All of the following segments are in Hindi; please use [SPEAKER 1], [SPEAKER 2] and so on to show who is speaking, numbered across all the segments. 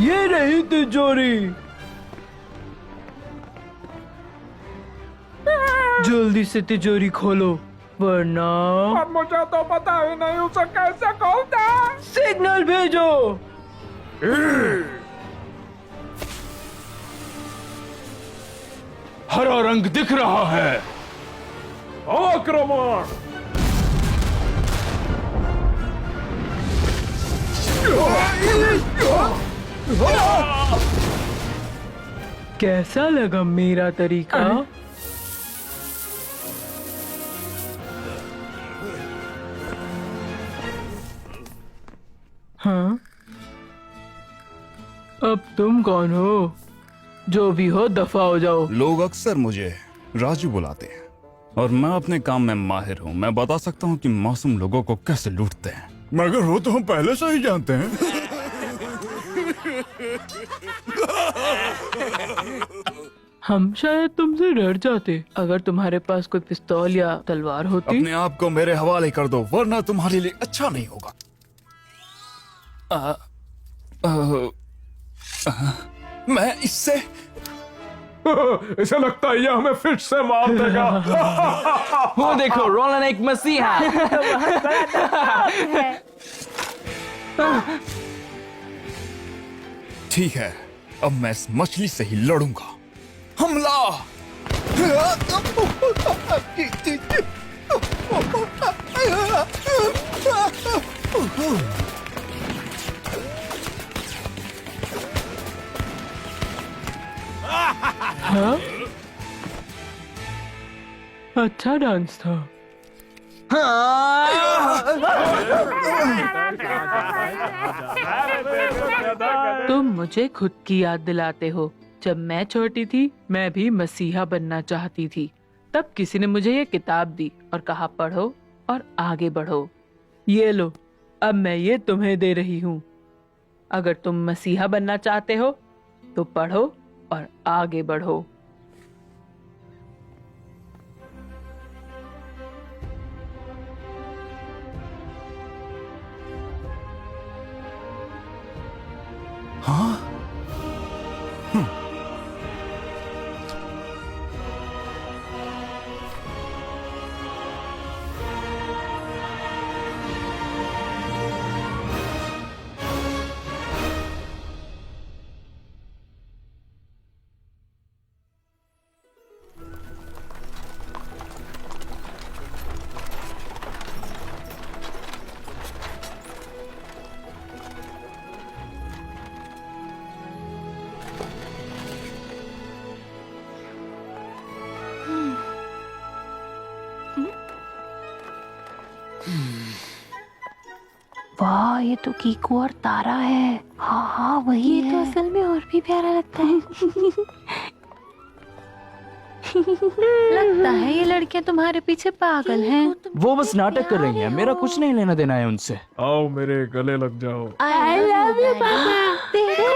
[SPEAKER 1] ये रही तिजोरी। जल्दी से तिजोरी खोलो वरना
[SPEAKER 2] अब मुझे तो पता ही नहीं उसे कैसे खोलते हैं।
[SPEAKER 1] सिग्नल भेजो।
[SPEAKER 3] हरा रंग दिख रहा है।
[SPEAKER 2] आक्रमण।
[SPEAKER 1] कैसा लगा मेरा तरीका? हाँ, अब तुम कौन हो? जो भी हो दफा हो जाओ।
[SPEAKER 3] लोग अक्सर मुझे राजू बुलाते हैं और मैं अपने काम में माहिर हूँ। मैं बता सकता हूँ कि मासूम लोगों को कैसे लूटते हैं।
[SPEAKER 4] मगर वो तो हम पहले से ही जानते हैं।
[SPEAKER 1] हम शायद तुमसे डर जाते। अगर तुम्हारे पास कोई पिस्तौल या तलवार होती।
[SPEAKER 4] अपने आप को मेरे हवाले कर दो वरना तुम्हारे लिए अच्छा नहीं होगा। मैं इससे
[SPEAKER 2] इसे लगता है ये हमें फिर से मार देगा।
[SPEAKER 5] वो देखो, रोलन एक मसीहा।
[SPEAKER 4] ठीक है, अब मैं इस मछली से ही लड़ूंगा। हमला!
[SPEAKER 1] हाँ? अच्छा डांस था। तुम मुझे खुद की याद दिलाते हो। जब मैं छोटी थी मैं भी मसीहा बनना चाहती थी। तब किसी ने मुझे ये किताब दी और कहा पढ़ो और आगे बढ़ो। ये लो, अब मैं ये तुम्हें दे रही हूँ। अगर तुम मसीहा बनना चाहते हो तो पढ़ो और आगे बढ़ो।
[SPEAKER 4] हाँ?
[SPEAKER 6] वाह, ये तो कीकू और तारा है। हाँ हाँ वही ये है। तो असल में और भी प्यारा लगता है। लगता है ये लड़कियां तुम्हारे पीछे पागल हैं।
[SPEAKER 5] वो बस नाटक कर रही हैं। मेरा कुछ नहीं लेना देना है उनसे।
[SPEAKER 2] आओ मेरे गले लग जाओ।
[SPEAKER 6] I love you पापा। देखो,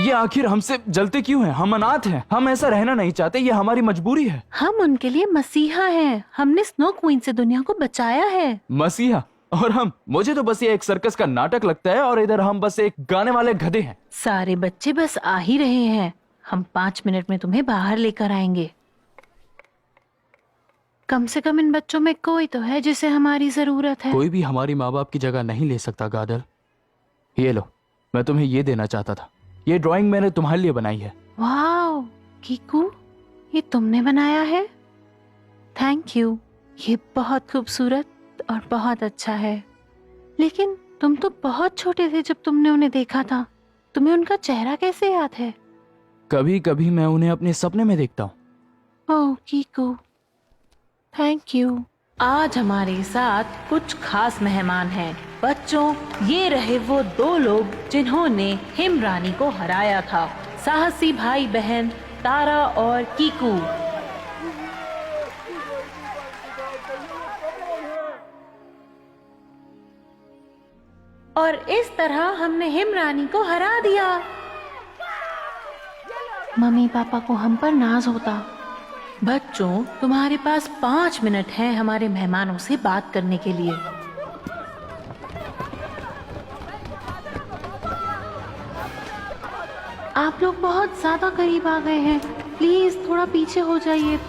[SPEAKER 5] ये आखिर हमसे जलते क्यों हैं? हम अनाथ हैं। हम ऐसा रहना नहीं चाहते। ये हमारी मजबूरी है।
[SPEAKER 6] हम उनके लिए मसीहा हैं। हमने स्नो क्वीन से दुनिया को बचाया है।
[SPEAKER 5] मसीहा और हम? मुझे तो बस ये एक सर्कस का नाटक लगता है और इधर हम बस एक गाने वाले गधे हैं।
[SPEAKER 6] सारे बच्चे बस आ ही रहे हैं। हम 5 मिनट में तुम्हें बाहर लेकर आएंगे। कम से कम इन बच्चों में कोई तो है जिसे हमारी जरूरत है।
[SPEAKER 5] कोई भी हमारी माँ बाप की जगह नहीं ले सकता गादर। ये लो, मैं तुम्हें ये देना चाहता था। ये ड्राइंग मैंने तुम्हारे लिए बनाई है।
[SPEAKER 6] वाओ कीकू, ये तुमने बनाया है? Thank you. ये बहुत खूबसूरत और बहुत अच्छा है। लेकिन तुम तो बहुत छोटे थे जब तुमने उन्हें देखा था। तुम्हें उनका चेहरा कैसे याद है?
[SPEAKER 5] कभी कभी मैं उन्हें अपने सपने में देखता हूँ।
[SPEAKER 6] ओह कीकू, थैंक यू। आज हमारे साथ कुछ खास मेहमान हैं। बच्चों, ये रहे वो 2 लोग जिन्होंने हिम रानी को हराया था। साहसी भाई बहन तारा और कीकू। और इस तरह हमने हिम रानी को हरा दिया। मम्मी पापा को हम पर नाज होता। बच्चों, तुम्हारे पास 5 मिनट हैं हमारे मेहमानों से बात करने के लिए। आप लोग बहुत ज्यादा करीब आ गए हैं, प्लीज थोड़ा पीछे हो जाइए।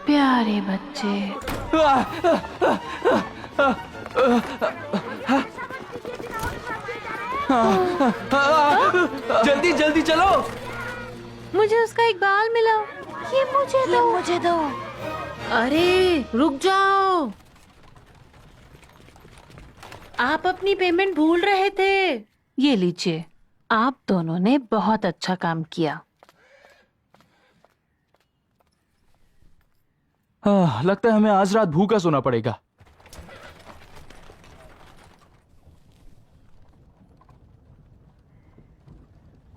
[SPEAKER 6] प्यारे बच्चे,
[SPEAKER 5] जल्दी जल्दी चलो।
[SPEAKER 6] मुझे उसका एक बाल मिला। ये मुझे दो। अरे रुक जाओ, आप अपनी पेमेंट भूल रहे थे। ये लीजिए, आप दोनों ने बहुत अच्छा काम किया।
[SPEAKER 5] लगता है हमें आज रात भूखा सोना पड़ेगा।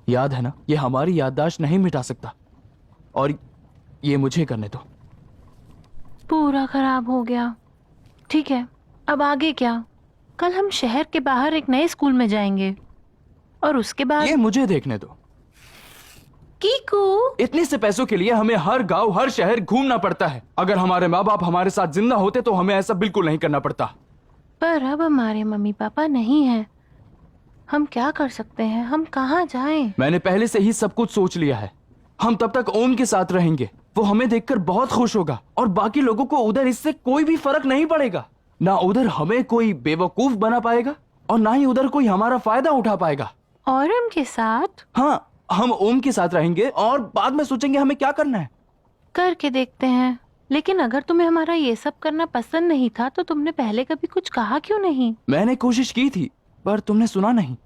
[SPEAKER 5] याद है ना, ये हमारी याददाश्त नहीं मिटा सकता, और ये मुझे करने दो।
[SPEAKER 6] पूरा खराब हो गया। ठीक है, अब आगे क्या? कल हम शहर के बाहर एक नए स्कूल में जाएंगे, और उसके बाद
[SPEAKER 5] ये मुझे देखने दो।
[SPEAKER 6] कीकू,
[SPEAKER 5] इतने से पैसों के लिए हमें हर गांव हर शहर घूमना पड़ता है। अगर हमारे माँ बाप हमारे साथ जिंदा होते तो हमें ऐसा बिल्कुल नहीं करना पड़ता।
[SPEAKER 6] पर अब हमारे मम्मी पापा नहीं हैं। हम क्या कर सकते हैं? हम कहाँ जाएं?
[SPEAKER 5] मैंने पहले से ही सब कुछ सोच लिया है। हम तब तक ओम के साथ रहेंगे। वो हमें देखकर बहुत खुश होगा, और बाकी लोगों को उधर इससे कोई भी फर्क नहीं पड़ेगा। ना उधर हमें कोई बेवकूफ बना पाएगा, और ना ही उधर कोई हमारा फायदा उठा पाएगा।
[SPEAKER 6] और उनके साथ?
[SPEAKER 5] हाँ, हम ओम के साथ रहेंगे और बाद में सोचेंगे हमें क्या करना है।
[SPEAKER 6] करके देखते हैं। लेकिन अगर तुम्हें हमारा ये सब करना पसंद नहीं था तो तुमने पहले कभी कुछ कहा क्यों नहीं?
[SPEAKER 5] मैंने कोशिश की थी, पर तुमने सुना नहीं।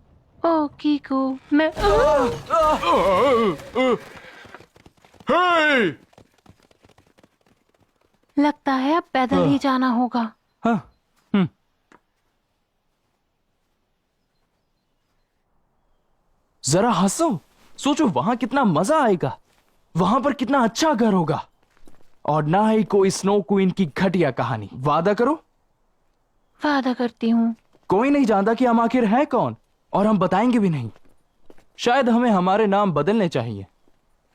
[SPEAKER 6] ओ कीकू, मैं लगता है अब पैदल ही जाना होगा।
[SPEAKER 5] हाँ, जरा हंसो, सोचो वहां कितना मजा आएगा। वहां पर कितना अच्छा घर होगा, और ना ही कोई स्नो क्वीन की घटिया कहानी। वादा करो।
[SPEAKER 6] वादा करती हूँ।
[SPEAKER 5] कोई नहीं जानता कि हम आखिर हैं कौन, और हम बताएंगे भी नहीं। शायद हमें हमारे नाम बदलने चाहिए।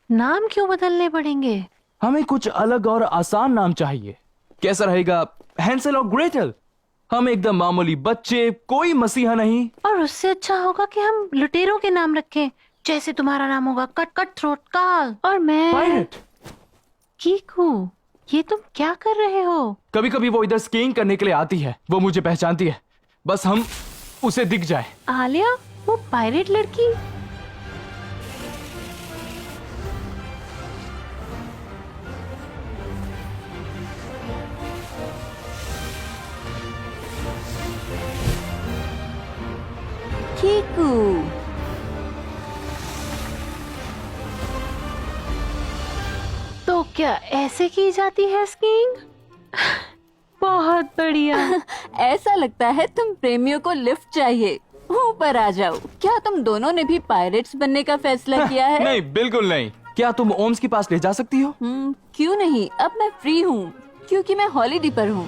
[SPEAKER 6] नाम क्यों बदलने पड़ेंगे?
[SPEAKER 5] हमें कुछ अलग और आसान नाम चाहिए। कैसा रहेगा? हैंसेल और ग्रेटल। हम एकदम मामूली बच्चे, कोई मसीहा नहीं।
[SPEAKER 6] और उससे अच्छा होगा कि हम लुटेरों के नाम रखें। जैसे तुम्हारा नाम होगा कट कट थ्रोट काल, और मैं
[SPEAKER 5] पायरेट।
[SPEAKER 6] कीकू, ये तुम क्या कर रहे हो?
[SPEAKER 5] कभी कभी वो इधर स्कीइंग करने के लिए आती है। वो मुझे पहचानती है, बस हम उसे दिख जाए।
[SPEAKER 6] आलिया, वो पायरेट लड़की? कीकू, तो क्या ऐसे की जाती है स्कीइंग? बहुत बढ़िया।
[SPEAKER 7] ऐसा लगता है तुम प्रेमियों को लिफ्ट चाहिए। ऊपर आ जाओ। क्या तुम दोनों ने भी पायरेट्स बनने का फैसला किया है?
[SPEAKER 5] नहीं, बिल्कुल नहीं। क्या तुम ओम्स के पास ले जा सकती हो?
[SPEAKER 7] क्यों नहीं, अब मैं फ्री हूँ क्योंकि मैं हॉलीडे पर हूँ।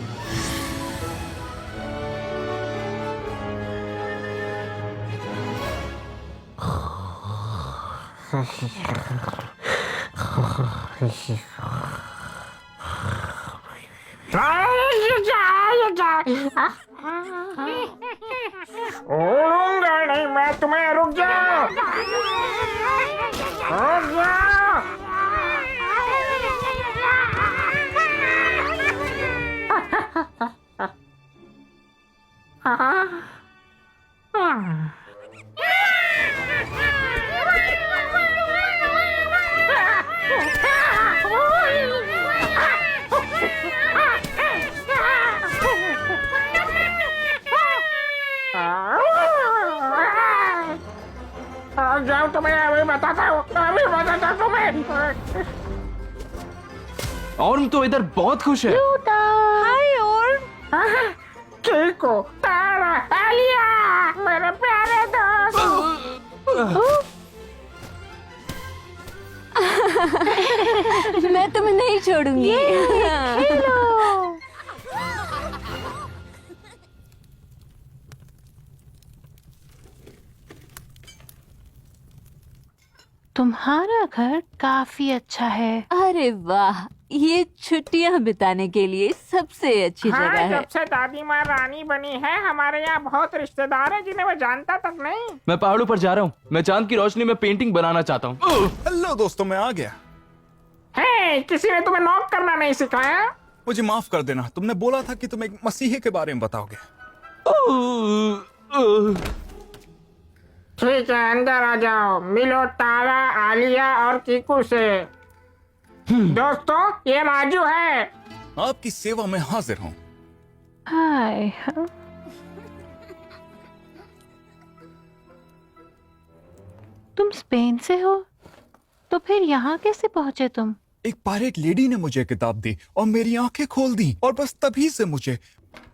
[SPEAKER 2] उड़ूंगा नहीं मैं तुम्हें। रुक जाओ, रुक जाओ। जाओ, तुम्हें अभी बताता हूँ, अभी बताता हूँ तुम्हें।
[SPEAKER 5] और तो इधर बहुत खुश है।
[SPEAKER 6] हाय और
[SPEAKER 2] कीकू, तारा, आलिया, मेरे प्यारे दोस्त।
[SPEAKER 7] मैं तुम्हें नहीं छोड़ूंगी।
[SPEAKER 6] तुम्हारा घर काफी अच्छा है।
[SPEAKER 7] अरे वाह, ये छुट्टियां बिताने के लिए सबसे अच्छी
[SPEAKER 2] हाँ,
[SPEAKER 7] जगह है।
[SPEAKER 2] जब से दादी माँ रानी बनी है हमारे यहाँ बहुत रिश्तेदार हैं जिन्हें मैं जानता तक नहीं।
[SPEAKER 5] मैं पहाड़ों पर जा रहा हूँ। मैं चांद की रोशनी में पेंटिंग बनाना चाहता हूँ।
[SPEAKER 3] हेलो दोस्तों, मैं आ गया।
[SPEAKER 2] हे, किसी ने तुम्हें नॉक करना नहीं सिखाया?
[SPEAKER 3] मुझे माफ कर देना, तुमने बोला था कि तुम एक मसीही के बारे में बताओगे।
[SPEAKER 2] ठीक है, अंदर आ जाओ। मिलो तारा, आलिया और कीकू से। दोस्तों, ये राजू है।
[SPEAKER 3] आपकी सेवा में हाजिर हूँ।
[SPEAKER 6] हाय। तुम स्पेन से हो? तो फिर यहाँ कैसे पहुँचे तुम?
[SPEAKER 3] एक पायरेट लेडी ने मुझे किताब दी और मेरी आंखें खोल दी, और बस तभी से मुझे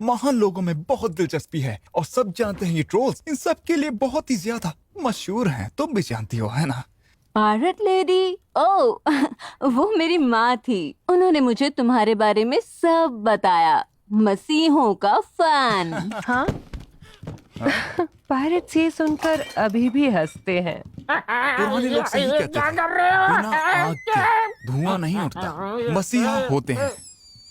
[SPEAKER 3] महान लोगों में बहुत दिलचस्पी है। और सब जानते हैं ये ट्रोल्स इन सब के लिए बहुत ही ज्यादा मशहूर हैं। तुम भी जानती हो, है ना?
[SPEAKER 7] Pirate lady? ओह, वो मेरी माँ थी। उन्होंने मुझे तुम्हारे बारे में सब बताया। मसीहों का फैन।
[SPEAKER 8] हाँ? पायरेट्स ये सुनकर अभी भी हंसते हैं।
[SPEAKER 3] पुराने लोग सही कहते
[SPEAKER 2] क्या
[SPEAKER 3] थे,
[SPEAKER 2] कर रहे हो?
[SPEAKER 3] बिना आग के धुआं नहीं उठता। मसीहा होते हैं,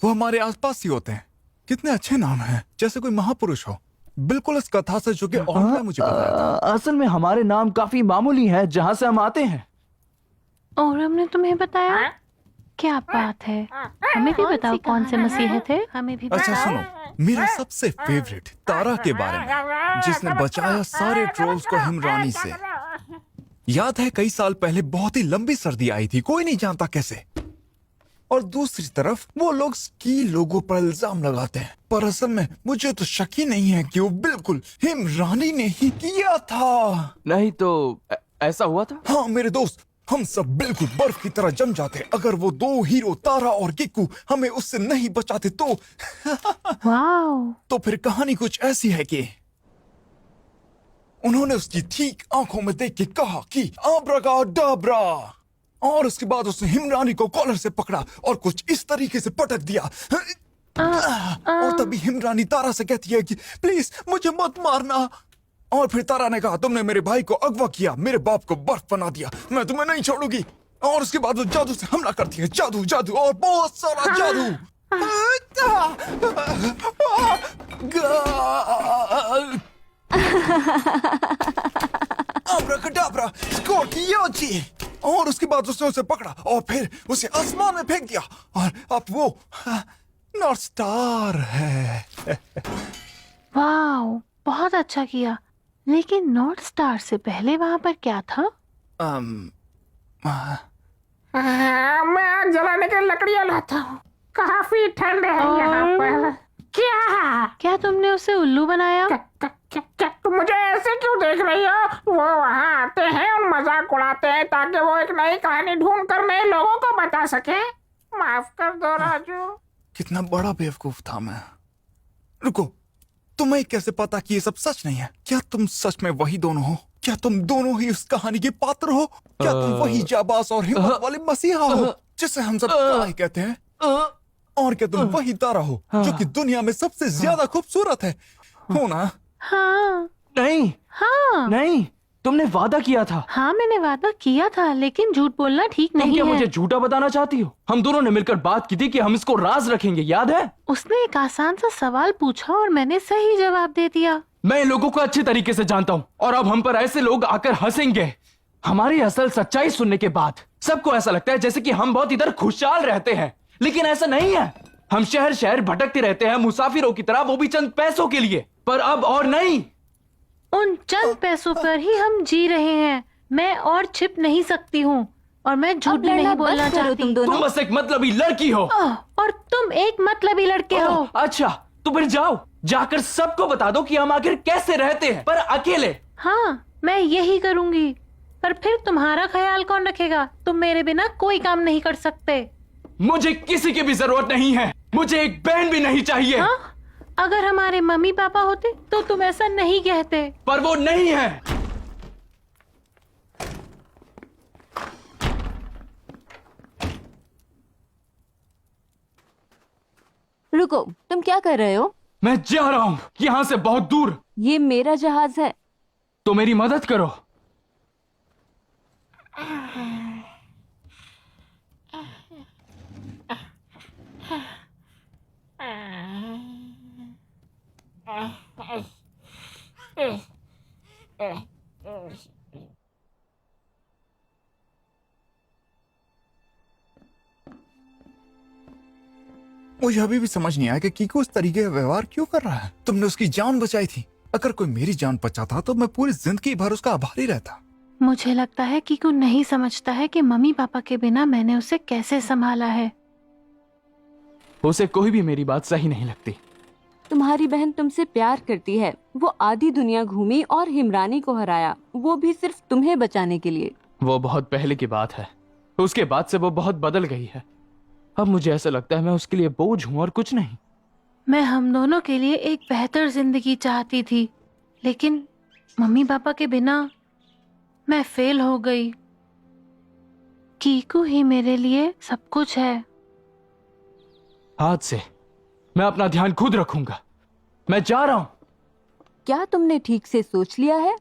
[SPEAKER 3] वो हमारे आसपास ही होते हैं। कितने अच्छे नाम हैं, जैसे कोई महापुरुष हो। बिल्कुल इस कथा से जो कि और ने मुझे बताया था।
[SPEAKER 5] असल में हमारे नाम काफी मामूली हैं जहाँ से हम आते हैं।
[SPEAKER 6] और हमने तुम्हें बताया?
[SPEAKER 2] हाँ?
[SPEAKER 6] क्या बात है। हमें भी बताओ कौन से मसीह थे? हमें भी
[SPEAKER 3] अच्छा
[SPEAKER 6] बताओ।
[SPEAKER 3] सुनो, मेरा सबसे फेवरेट तारा के बारे में, जिसने बचाया सारे ट्रोल्स को हिमरानी से। याद है कई साल पहले बहुत ही लंबी सर्दी आई थी, कोई नहीं जानता कैसे। और दूसरी तरफ वो लोग स्की लोगों पर इल्जाम लगाते हैं, पर असल में मुझे तो शक ही नहीं है कि वो बिल्कुल हिमरानी ने ही किया था।
[SPEAKER 5] नहीं तो ऐसा हुआ था?
[SPEAKER 3] हाँ मेरे दोस्त, हम सब बिल्कुल बर्फ की तरह जम जाते अगर वो दो हीरो तारा और गिक्कू हमें उससे नहीं बचाते तो।
[SPEAKER 6] वाओ।
[SPEAKER 3] तो फिर कहानी कुछ ऐसी है कि उन्होंने उसकी ठीक आंखों में देख के कहा कि आब्राकाडाब्रा, और उसके बाद उसने हिमरानी को कॉलर से पकड़ा और कुछ इस तरीके से पटक दिया। और तभी हिमरानी तारा से कहती है कि प्लीज मुझे मत मारना। और फिर तारा ने कहा तुमने मेरे भाई को अगवा किया, मेरे बाप को बर्फ बना दिया, मैं तुम्हें नहीं छोड़ूंगी। और उसके बाद वो जादू से हमला करती है, जादू जादू और बहुत सारा जादू। अब्राकडाब्रा, स्कॉर्पियोजी। और उसके बाद उसने उसे पकड़ा और फिर उसे आसमान में फेंक दिया, और अब वो नॉर्थ स्टार है।
[SPEAKER 6] वाओ, बहुत अच्छा किया। लेकिन नॉर्थ स्टार से पहले वहाँ पर क्या था?
[SPEAKER 2] मैं आग जलाने के लकड़ियाँ लाता हूँ। काफी ठंड है यहाँ पर। क्या
[SPEAKER 6] तुमने उसे उल्लू बनाया?
[SPEAKER 2] क्या तुम मुझे ऐसे क्यों देख रही हो? वो वहाँ आते हैं और मजाक उड़ाते हैं ताकि वो एक नई कहानी ढूंढ कर नए लोगों को बता सके। माफ कर दो राजू।
[SPEAKER 3] कितना बड़ा बेवकूफ था मैं। रुको, तुम्हें कैसे पता कि ये सब सच नहीं है? क्या तुम सच में वही दोनों हो? क्या तुम दोनों ही उस कहानी के पात्र हो? क्या तुम वही जाबाज और हिम्मत वाले मसीहा हो जिसे हम सब तारा कहते हैं? और क्या तुम वही तारा हो जो कि दुनिया में सबसे ज्यादा खूबसूरत है? हो ना?
[SPEAKER 6] हाँ।
[SPEAKER 5] नहीं।
[SPEAKER 6] हाँ।
[SPEAKER 5] नहीं, तुमने वादा किया था।
[SPEAKER 6] हाँ, मैंने वादा किया था, लेकिन झूठ बोलना ठीक
[SPEAKER 5] तुम
[SPEAKER 6] नहीं
[SPEAKER 5] क्या
[SPEAKER 6] है।
[SPEAKER 5] मुझे झूठा बताना चाहती हो? हम दोनों ने मिलकर बात की थी कि हम इसको राज रखेंगे, याद है?
[SPEAKER 6] उसने एक आसान सा सवाल पूछा और मैंने सही जवाब दे दिया।
[SPEAKER 5] मैं इन लोगों को अच्छे तरीके से जानता हूँ, और अब हम पर ऐसे लोग आकर हंसेंगे। हमारी असल सच्चाई सुनने के बाद सबको ऐसा लगता है जैसे कि हम बहुत इधर खुशहाल रहते हैं, लेकिन ऐसा नहीं है। हम शहर शहर भटकते रहते हैं मुसाफिरों की तरह, वो भी चंद पैसों के लिए। पर अब और नहीं।
[SPEAKER 6] उन चंद पैसों पर ही हम जी रहे हैं। मैं और छिप नहीं सकती हूँ, और मैं झूठ भी नहीं बोलना चाहती।
[SPEAKER 7] तुम दोनों।
[SPEAKER 5] तुम बस एक मतलबी लड़की हो।
[SPEAKER 6] और तुम एक मतलबी लड़के हो।
[SPEAKER 5] अच्छा, तो फिर जाओ, जाकर सबको बता दो कि हम आखिर कैसे रहते हैं, पर अकेले।
[SPEAKER 6] हाँ, मैं यही करूँगी। पर फिर तुम्हारा ख्याल कौन रखेगा? तुम मेरे बिना कोई काम नहीं कर सकते।
[SPEAKER 5] मुझे किसी की भी जरूरत नहीं है। मुझे एक बहन भी नहीं चाहिए।
[SPEAKER 6] हाँ? अगर हमारे मम्मी पापा होते तो तुम ऐसा नहीं कहते।
[SPEAKER 5] पर वो नहीं है।
[SPEAKER 7] रुको, तुम क्या कर रहे हो?
[SPEAKER 5] मैं जा रहा हूँ यहाँ से बहुत दूर।
[SPEAKER 7] ये मेरा जहाज है।
[SPEAKER 5] तो मेरी मदद करो।
[SPEAKER 3] मुझे अभी भी समझ नहीं आया कि कीको उस तरीके का व्यवहार क्यों कर रहा है। तुमने उसकी जान बचाई थी। अगर कोई मेरी जान बचाता तो मैं पूरी जिंदगी भर उसका आभारी रहता।
[SPEAKER 6] मुझे लगता है कि कोई नहीं समझता है कि मम्मी पापा के बिना मैंने उसे कैसे संभाला है।
[SPEAKER 5] उसे कोई भी मेरी बात सही नहीं लगती।
[SPEAKER 7] तुम्हारी बहन तुमसे प्यार करती है। वो आधी दुनिया घूमी और हिमरानी को हराया, वो भी सिर्फ तुम्हें बचाने के लिए।
[SPEAKER 5] वो बहुत पहले की बात है। उसके बाद से वो बहुत बदल गई है। अब मुझे ऐसा लगता है मैं उसके लिए बोझ हूँ और कुछ नहीं।
[SPEAKER 6] मैं हम दोनों के लिए एक बेहतर जिंदगी चाहती थी, लेकिन मम्मी पापा के बिना मैं फेल हो गई। कीकू ही मेरे लिए सब कुछ है।
[SPEAKER 5] आज से मैं अपना ध्यान खुद रखूंगा। मैं जा रहा हूं।
[SPEAKER 7] क्या तुमने ठीक से सोच लिया है?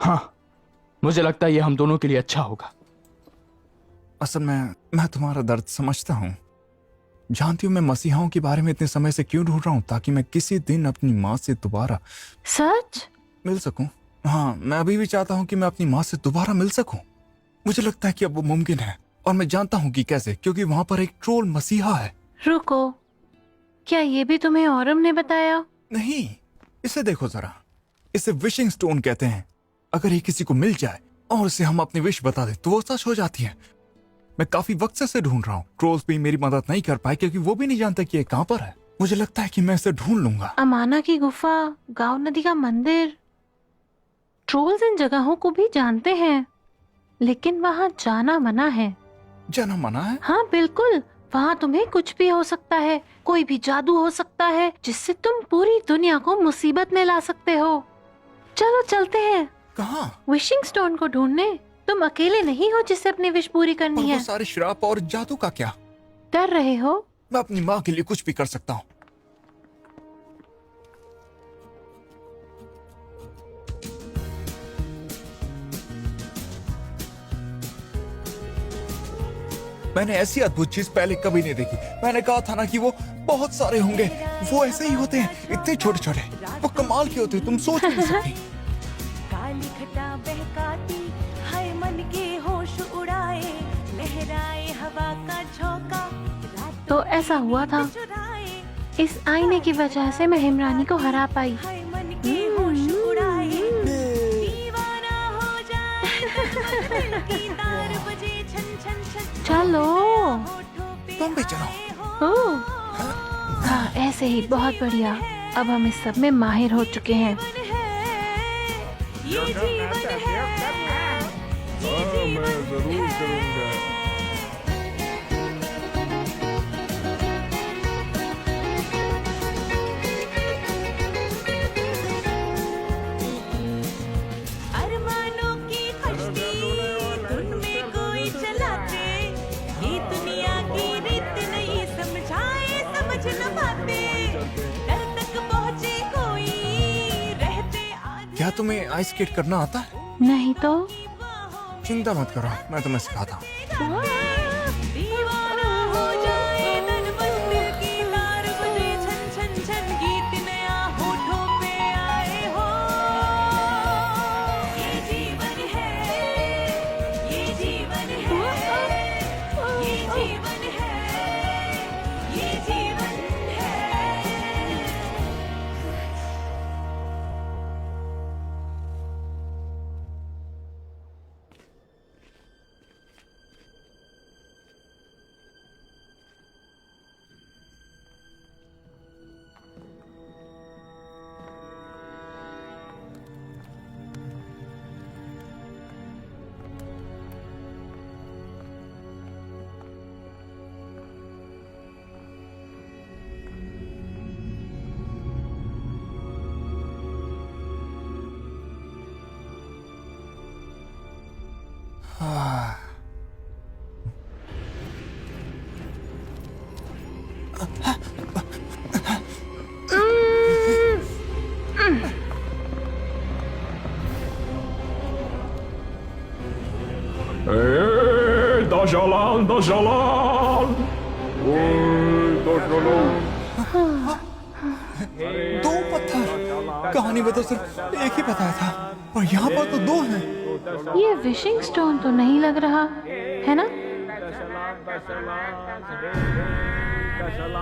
[SPEAKER 5] हाँ, मुझे लगता है ये हम दोनों के लिए अच्छा होगा।
[SPEAKER 3] असल में मैं तुम्हारा दर्द समझता हूँ। जानती हूँ मैं मसीहाओं के बारे में इतने समय से क्यों ढूंढ रहा हूँ, ताकि मैं किसी दिन अपनी माँ से दोबारा
[SPEAKER 6] सच
[SPEAKER 3] मिल सकूं। हाँ, मैं अभी भी चाहता हूँ कि मैं अपनी माँ से दोबारा मिल सकूं। मुझे लगता है कि अब वो मुमकिन है, और मैं जानता हूँ कि कैसे, क्योंकि वहाँ पर एक ट्रोल मसीहा है।
[SPEAKER 6] रुको, क्या ये भी तुम्हें औरम ने बताया?
[SPEAKER 3] नहीं, इसे देखो जरा। इसे विशिंग स्टोन कहते हैं। अगर ये किसी को मिल जाए और उसे हम अपनी विश बता दे तो वो सच हो जाती है। मैं काफी वक्त से इसे ढूंढ रहा हूँ। ट्रोल्स भी मेरी मदद नहीं कर पाए क्योंकि वो भी नहीं जानते कि ये कहाँ पर है। मुझे लगता है कि मैं इसे ढूंढ लूंगा।
[SPEAKER 6] अमाना की गुफा, गांव नदी का मंदिर, ट्रोल्स इन जगहों को भी जानते हैं, लेकिन वहाँ जाना मना है।
[SPEAKER 3] जाना मना है?
[SPEAKER 6] हाँ बिल्कुल, वहाँ तुम्हें कुछ भी हो सकता है। कोई भी जादू हो सकता है जिससे तुम पूरी दुनिया को मुसीबत में ला सकते हो। चलो चलते हैं।
[SPEAKER 3] कहाँ?
[SPEAKER 6] विशिंग स्टोन को ढूंढने। तुम अकेले नहीं हो जिससे अपनी विश पूरी करनी
[SPEAKER 3] और
[SPEAKER 6] है।
[SPEAKER 3] वो सारे श्राप और जादू का क्या?
[SPEAKER 6] डर रहे हो?
[SPEAKER 3] मैं अपनी माँ के लिए कुछ भी कर सकता हूँ। मैंने ऐसी अद्भुत चीज पहले कभी नहीं देखी। मैंने कहा था ना कि वो बहुत सारे होंगे। वो ऐसे ही होते हैं, इतने छोटे छोटे। वो कमाल के होते हैं, तुम सोच नहीं सकती।
[SPEAKER 9] काली घटा बहकाती, हाय मन के होश उड़ाए, लहराए हवा का झोंका।
[SPEAKER 6] तो ऐसा हुआ था। इस आईने की वजह से मैं हिमरानी को हरा पाई।
[SPEAKER 9] हाय मन के होश उड़ाए, दीवाना हो जाए, दिल की तार बजे छन छन छन।
[SPEAKER 6] चलो।
[SPEAKER 3] तुम भी चलो।
[SPEAKER 6] ओह, हाँ ऐसे ही, बहुत बढ़िया। अब हम इस सब में माहिर हो चुके हैं।
[SPEAKER 9] ये जीवन है, ये जीवन है। अरमानों की कश्ती धुन में कोई चलाते, ये दुनिया की रीत नहीं समझाए समझ न पाते, डर तक पहुँचे कोई रहते आधे।
[SPEAKER 3] क्या तुम्हें आइस स्केट करना आता है?
[SPEAKER 6] नहीं तो?
[SPEAKER 3] चिंता मत करो, मैं तुम्हें सिखाता हूँ।
[SPEAKER 9] दीवाना हो जाए तन मन दिल की तार बजे छन छन छन, गीत नया होठों पे आए हो। ये जीवन है, ये जीवन है, ये जीवन है, ये जीवन है।
[SPEAKER 10] Dajalan, Dajalan.
[SPEAKER 3] दो पत्थर। कहानी में तो सिर्फ एक ही बताया था और यहाँ पर तो दो हैं।
[SPEAKER 6] ये विशिंग स्टोन तो नहीं लग रहा है ना?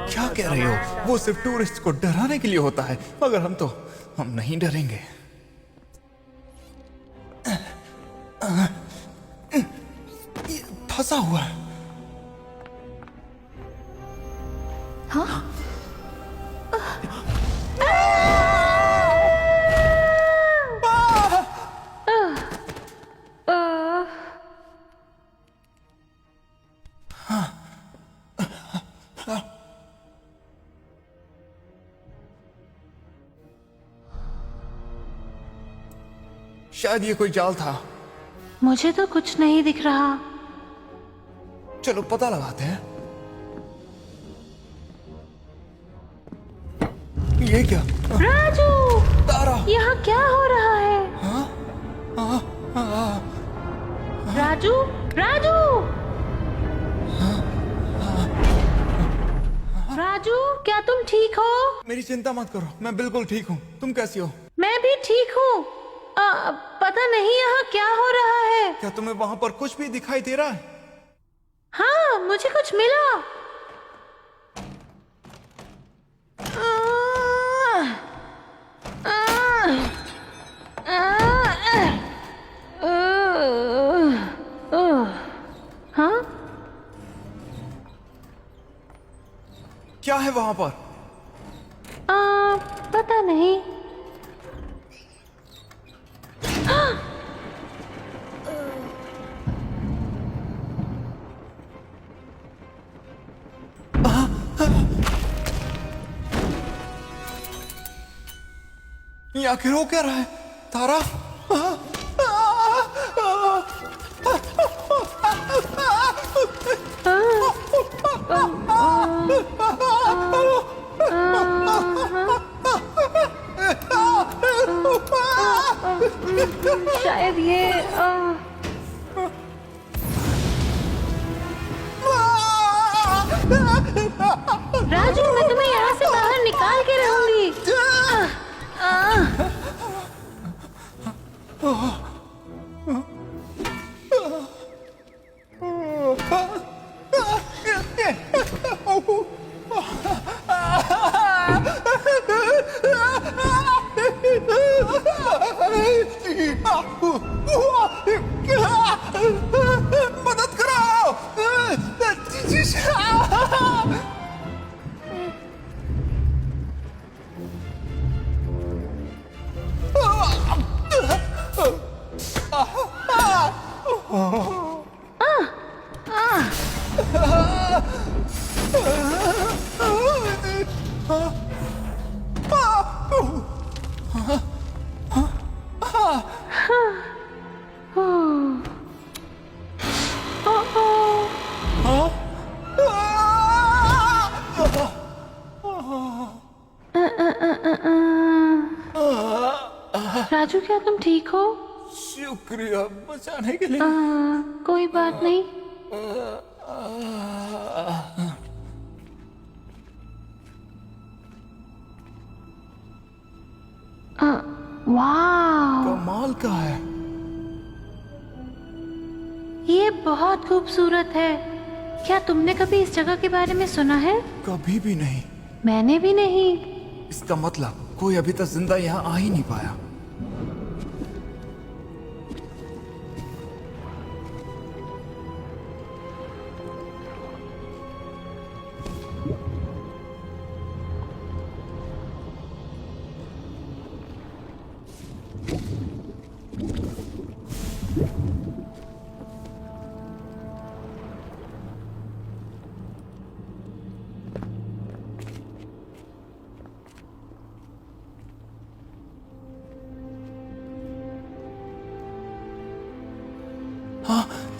[SPEAKER 3] क्या कह रहे हो? वो सिर्फ टूरिस्ट को डराने के लिए होता है, मगर हम नहीं डरेंगे। ये फंसा हुआ है।
[SPEAKER 6] हाँ?
[SPEAKER 3] शायद ये कोई जाल था।
[SPEAKER 6] मुझे तो कुछ नहीं दिख रहा।
[SPEAKER 3] चलो पता लगाते हैं। ये क्या?
[SPEAKER 6] राजू,
[SPEAKER 3] तारा!
[SPEAKER 6] यहाँ क्या हो रहा है? राजू, राजू, राजू, क्या तुम ठीक हो?
[SPEAKER 3] मेरी चिंता मत करो, मैं बिल्कुल ठीक हूँ। तुम कैसी हो?
[SPEAKER 6] मैं भी ठीक हूँ। पता नहीं यहाँ क्या हो रहा है।
[SPEAKER 3] क्या तुम्हें वहाँ पर कुछ भी दिखाई दे रहा है?
[SPEAKER 6] हाँ, मुझे कुछ मिला। हाँ?
[SPEAKER 3] क्या है वहाँ पर?
[SPEAKER 6] पता नहीं।
[SPEAKER 3] ये आखिर हो क्या रहा है? तारा?
[SPEAKER 6] शायद ये राजू, मैं तुम्हें यहाँ से बाहर निकाल के रहूंगी।
[SPEAKER 3] मदद करो!
[SPEAKER 6] राजू, क्या तुम ठीक हो?
[SPEAKER 3] शुक्रिया बचाने के लिए।
[SPEAKER 6] कोई बात नहीं। वाह,
[SPEAKER 3] कमाल का है।
[SPEAKER 6] ये बहुत खूबसूरत है। क्या तुमने कभी इस जगह के बारे में सुना है?
[SPEAKER 3] कभी भी नहीं।
[SPEAKER 6] मैंने भी नहीं।
[SPEAKER 3] इसका मतलब कोई अभी तक जिंदा यहाँ आ ही नहीं पाया।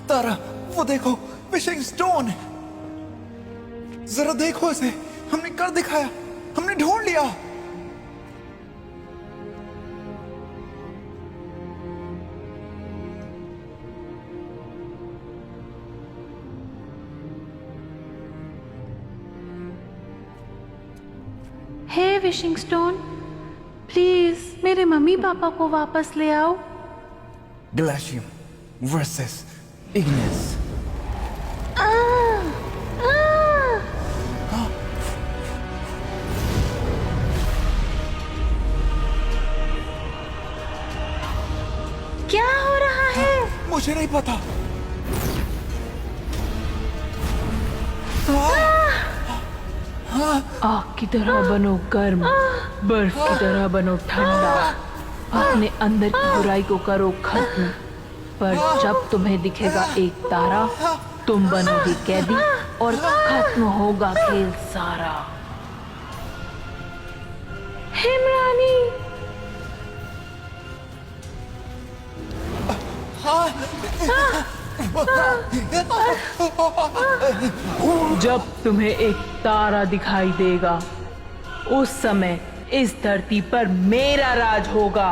[SPEAKER 3] तारा, वो देखो, फिशिंग स्टोन। जरा देखो इसे, हमने कर दिखाया, हमने ढूंढ लिया।
[SPEAKER 6] विशिंग स्टोन, प्लीज मेरे मम्मी पापा को वापस ले आओ।
[SPEAKER 3] ग्लेशियम वर्सेस इग्निस।
[SPEAKER 6] क्या हो रहा है?
[SPEAKER 3] मुझे नहीं पता।
[SPEAKER 1] आग की तरह बनो गर्म, बर्फ की तरह बनो ठंडा, अपने अंदर की बुराई को करो खत्म। पर जब तुम्हें दिखेगा एक तारा, तुम बनोगे कैदी और खत्म होगा खेल सारा।
[SPEAKER 6] हिमरानी,
[SPEAKER 1] जब तुम्हें एक तारा दिखाई देगा, उस समय इस धरती पर मेरा राज होगा।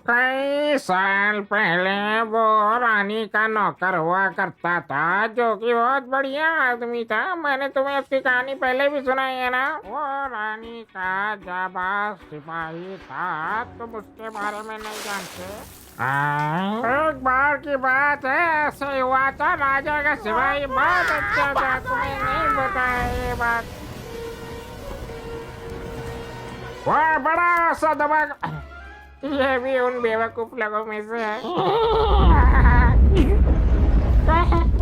[SPEAKER 2] कई साल पहले वो रानी का नौकर हुआ करता था, जो कि बहुत बढ़िया आदमी था। मैंने तुम्हें उसकी कहानी पहले भी सुनाई है ना। वो रानी का जाबाज सिपाही था, तुम उसके बारे में नहीं जानते? एक बार की बात है, ऐसे ही हुआ था। राजा का सिपाही बहुत अच्छा था, तुम्हें नहीं बताया ये बात। वह बड़ा सा दबंग, ये भी उन बेवकूफ लोगों में से है।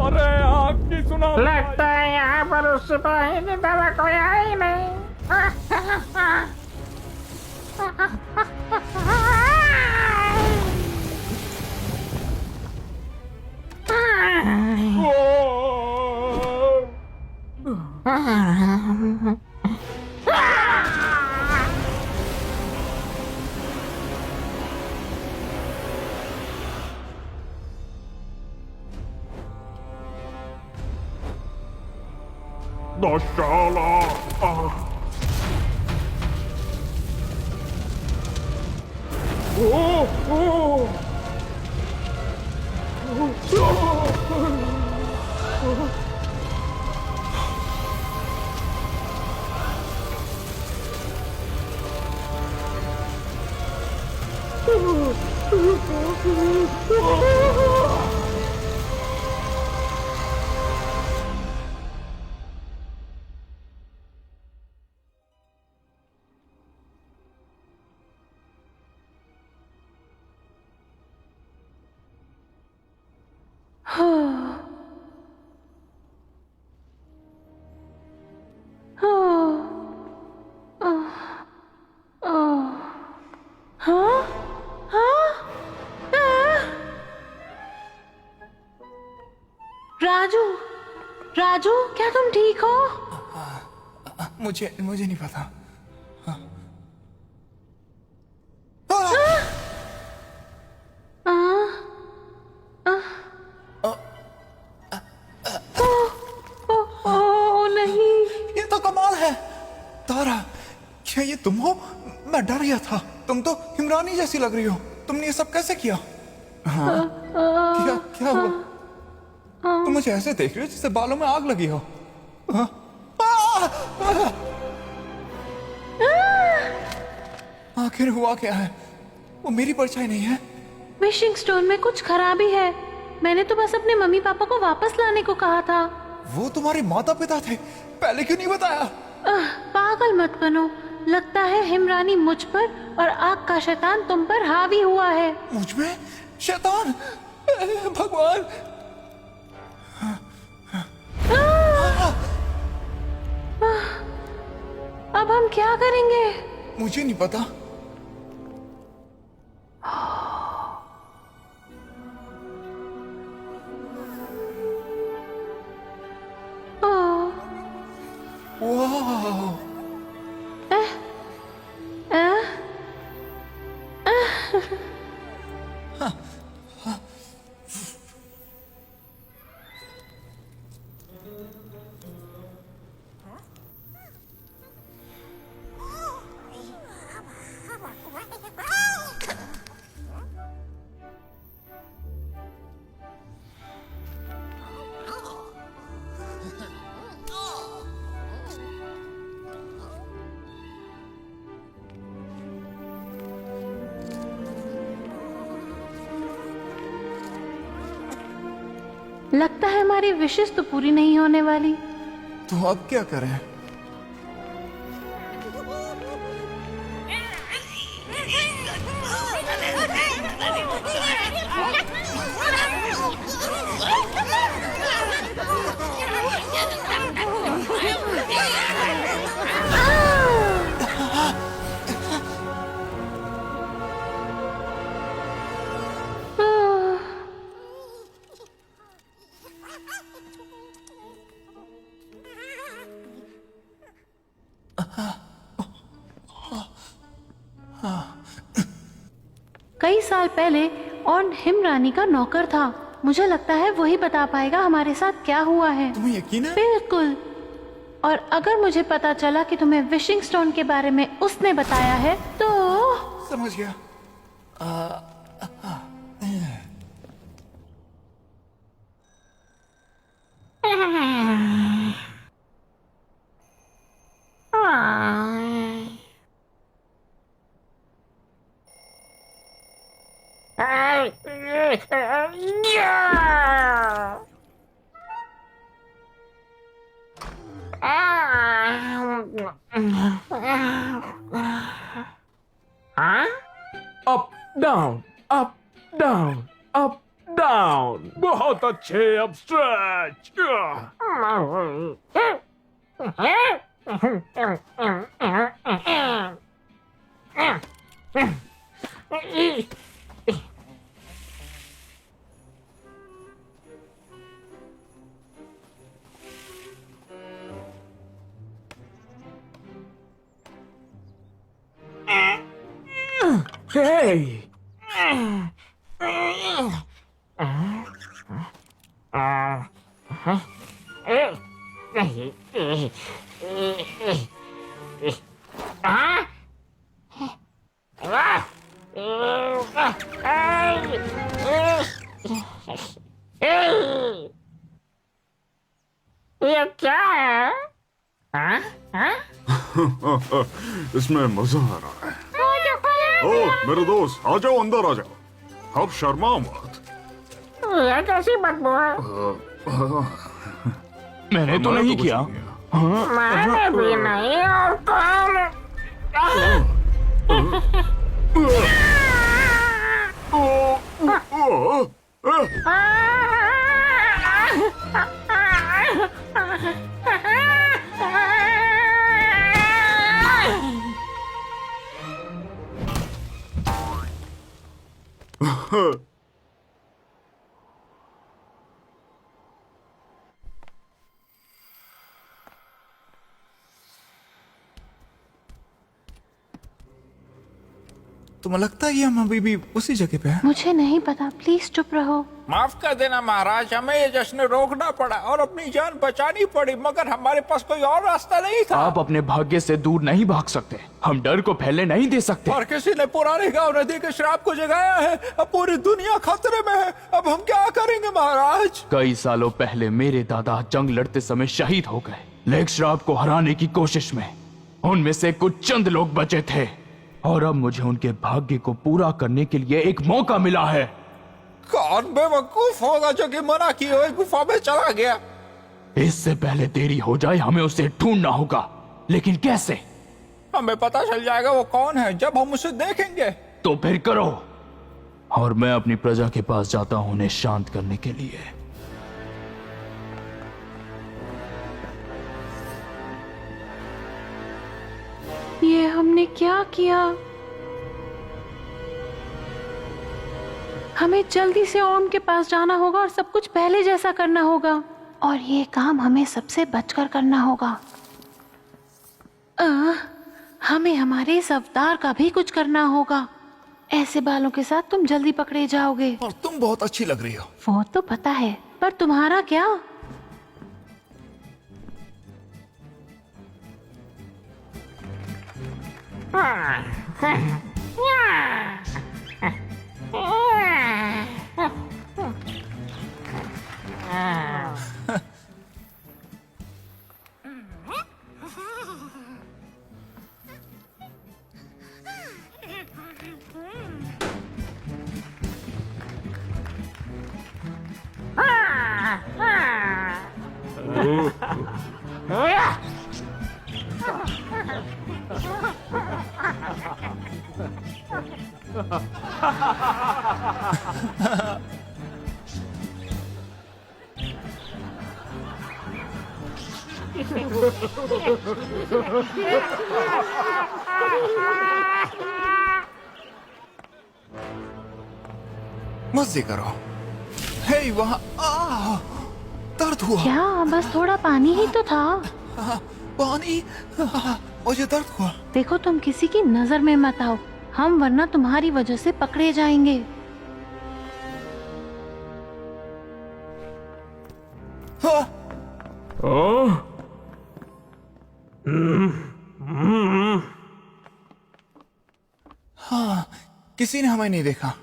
[SPEAKER 10] अरे आपकी सुना।
[SPEAKER 2] लगता है यहाँ पर उस सिपाही की तरह कोई है ही नहीं।
[SPEAKER 10] दशाला।
[SPEAKER 6] राजू, राजू, क्या तुम ठीक हो?
[SPEAKER 3] मुझे नहीं पता।
[SPEAKER 6] नहीं,
[SPEAKER 3] ये तो कमाल है। तारा, क्या ये तुम हो? मैं डर गया था। तुम तो हिमरानी जैसी लग रही हो। तुमने ये सब कैसे किया? हाँ? क्या हुआ? तुम मुझे ऐसे देख रही हो जैसे बालों में आग लगी हो। हाँ? आखिर हुआ क्या है? वो मेरी परछाई नहीं है।
[SPEAKER 6] विशिंग स्टोन में कुछ खराबी है। मैंने तो बस अपने मम्मी पापा को वापस लाने को कहा था।
[SPEAKER 3] वो तुम्हारे माता पिता थे, पहले क्यों नहीं बताया?
[SPEAKER 6] पागल मत बनो। लगता है हिमरानी मुझ पर और आग का शैतान तुम पर हावी हुआ है।
[SPEAKER 3] मुझ में शैतान? भगवान!
[SPEAKER 6] अब हम क्या करेंगे?
[SPEAKER 3] मुझे नहीं पता। वाह!
[SPEAKER 6] लगता है हमारी विशेष तो पूरी नहीं होने वाली।
[SPEAKER 3] तो अब क्या करें?
[SPEAKER 6] कई साल पहले ऑन हिमरानी का नौकर था। मुझे लगता है वही बता पाएगा हमारे साथ क्या हुआ है।
[SPEAKER 3] तुम्हें यकीन है?
[SPEAKER 6] बिल्कुल। और अगर मुझे पता चला कि तुम्हें विशिंग स्टोन के बारे में उसने बताया है तो
[SPEAKER 3] समझ गया।
[SPEAKER 10] Up down up down up down. बहुत अच्छे, अब स्ट्रेच। Hey!
[SPEAKER 2] ये क्या है? हाँ? हाँ?
[SPEAKER 10] इसमें मजा आ रहा है। ओह मेरे दोस्त, आ जाओ, अंदर आ जाओ। अब शर्माओ मत।
[SPEAKER 2] ये कैसी बदबू है?
[SPEAKER 5] मैंने तो नहीं किया।
[SPEAKER 2] मैंने भी नहीं। और कौन?
[SPEAKER 3] तुम्हें लगता है कि हम अभी भी उसी जगह पे हैं?
[SPEAKER 6] मुझे नहीं पता, प्लीज चुप रहो।
[SPEAKER 11] माफ कर देना महाराज, हमें ये जश्न रोकना पड़ा और अपनी जान बचानी पड़ी, मगर हमारे पास कोई और रास्ता नहीं था।
[SPEAKER 5] आप अपने भाग्य से दूर नहीं भाग सकते। हम डर को फैलने नहीं दे सकते।
[SPEAKER 11] और किसी ने पुराने गांव नदी के श्राप को जगाया है। अब पूरी दुनिया खतरे में है। अब हम क्या करेंगे महाराज?
[SPEAKER 5] कई सालों पहले मेरे दादा जंग लड़ते समय शहीद हो गए। लेक श्राप को हराने की कोशिश में उनमें से कुछ चंद लोग बचे थे और अब मुझे उनके भाग्य को पूरा करने के लिए एक मौका मिला है।
[SPEAKER 11] कौन बेवकूफ होगा जो कि मना किए हुए गुफा में चला गया?
[SPEAKER 5] इससे पहले देरी हो जाए, हमें उसे ढूंढना होगा। लेकिन कैसे?
[SPEAKER 11] हमें पता चल जाएगा वो कौन है जब हम उसे देखेंगे।
[SPEAKER 5] तो फिर करो। और मैं अपनी प्रजा के पास जाता हूं उन्हें शांत करने के लिए।
[SPEAKER 6] ये हमने क्या किया? हमें जल्दी से ओम के पास जाना होगा और सब कुछ पहले जैसा करना होगा। और ये काम हमें सबसे बचकर करना होगा। हमें हमारे इस अवतार का भी कुछ करना होगा। ऐसे बालों के साथ तुम जल्दी पकड़े जाओगे।
[SPEAKER 3] और तुम बहुत अच्छी लग रही हो।
[SPEAKER 6] वो तो पता है, पर तुम्हारा क्या?
[SPEAKER 3] मजे करो। हे वहाँ दर्द हुआ।
[SPEAKER 6] क्या? बस थोड़ा पानी ही तो था।
[SPEAKER 3] पानी? मुझे दर्द हुआ।
[SPEAKER 6] देखो तुम किसी की नजर में मत आओ, हम वरना तुम्हारी वजह से पकड़े जाएंगे।
[SPEAKER 3] हाँ, किसी ने हमें नहीं देखा।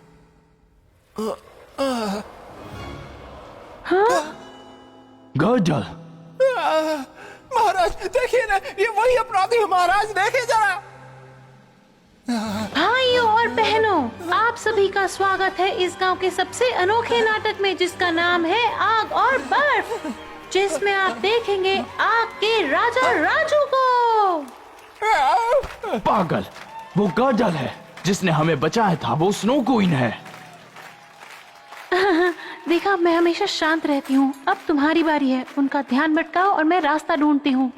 [SPEAKER 5] गजल।
[SPEAKER 3] महाराज देखिए ना, ये वही अपराधी है। महाराज देखिए जरा।
[SPEAKER 6] भाइयों और बहनों, आप सभी का स्वागत है इस गांव के सबसे अनोखे नाटक में, जिसका नाम है आग और बर्फ, जिसमें आप देखेंगे आग के राजा राजू को।
[SPEAKER 5] पागल, वो गजल है जिसने हमें बचाया था। वो स्नो क्वीन है।
[SPEAKER 6] देखा, मैं हमेशा शांत रहती हूँ। अब तुम्हारी बारी है। उनका ध्यान भटकाओ और मैं रास्ता ढूंढती हूँ।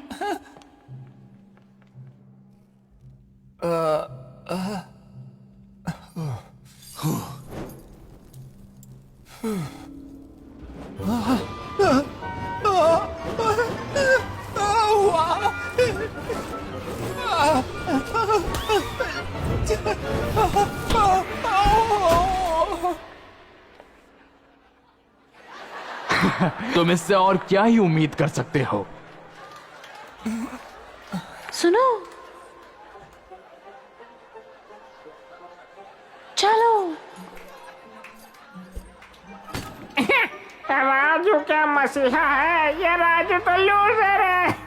[SPEAKER 5] तुम इससे और क्या ही उम्मीद कर सकते हो।
[SPEAKER 6] सुनो, चलो।
[SPEAKER 2] राजू क्या मसीहा है? ये राजू तो लूजर है।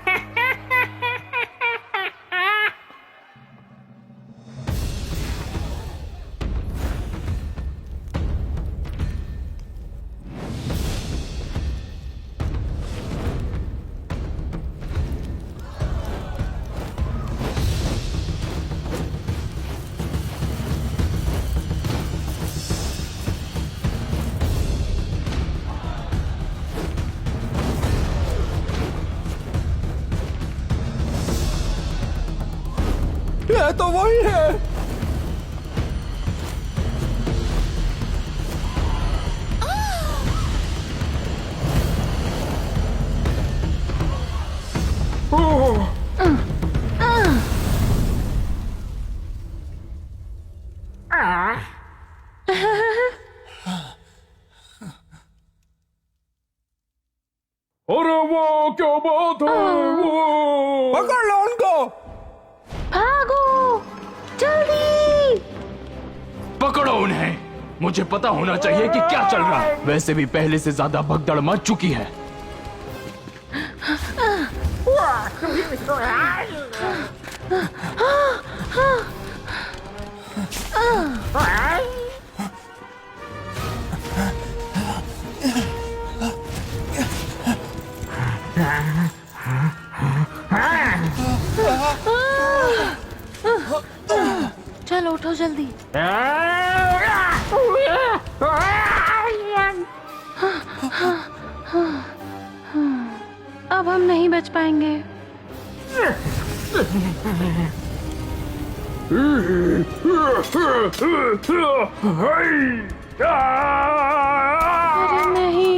[SPEAKER 3] ये तो वही है।
[SPEAKER 10] अरे वो क्या बात है? वो
[SPEAKER 3] पकड़ लो उनको।
[SPEAKER 6] भागो जल्दी।
[SPEAKER 5] पकड़ो उन्हें। मुझे पता होना चाहिए कि क्या चल रहा है। वैसे भी पहले से ज्यादा भगदड़ मच चुकी है।
[SPEAKER 6] चलो उठो जल्दी। अब हम नहीं बच पाएंगे। अरे नहीं।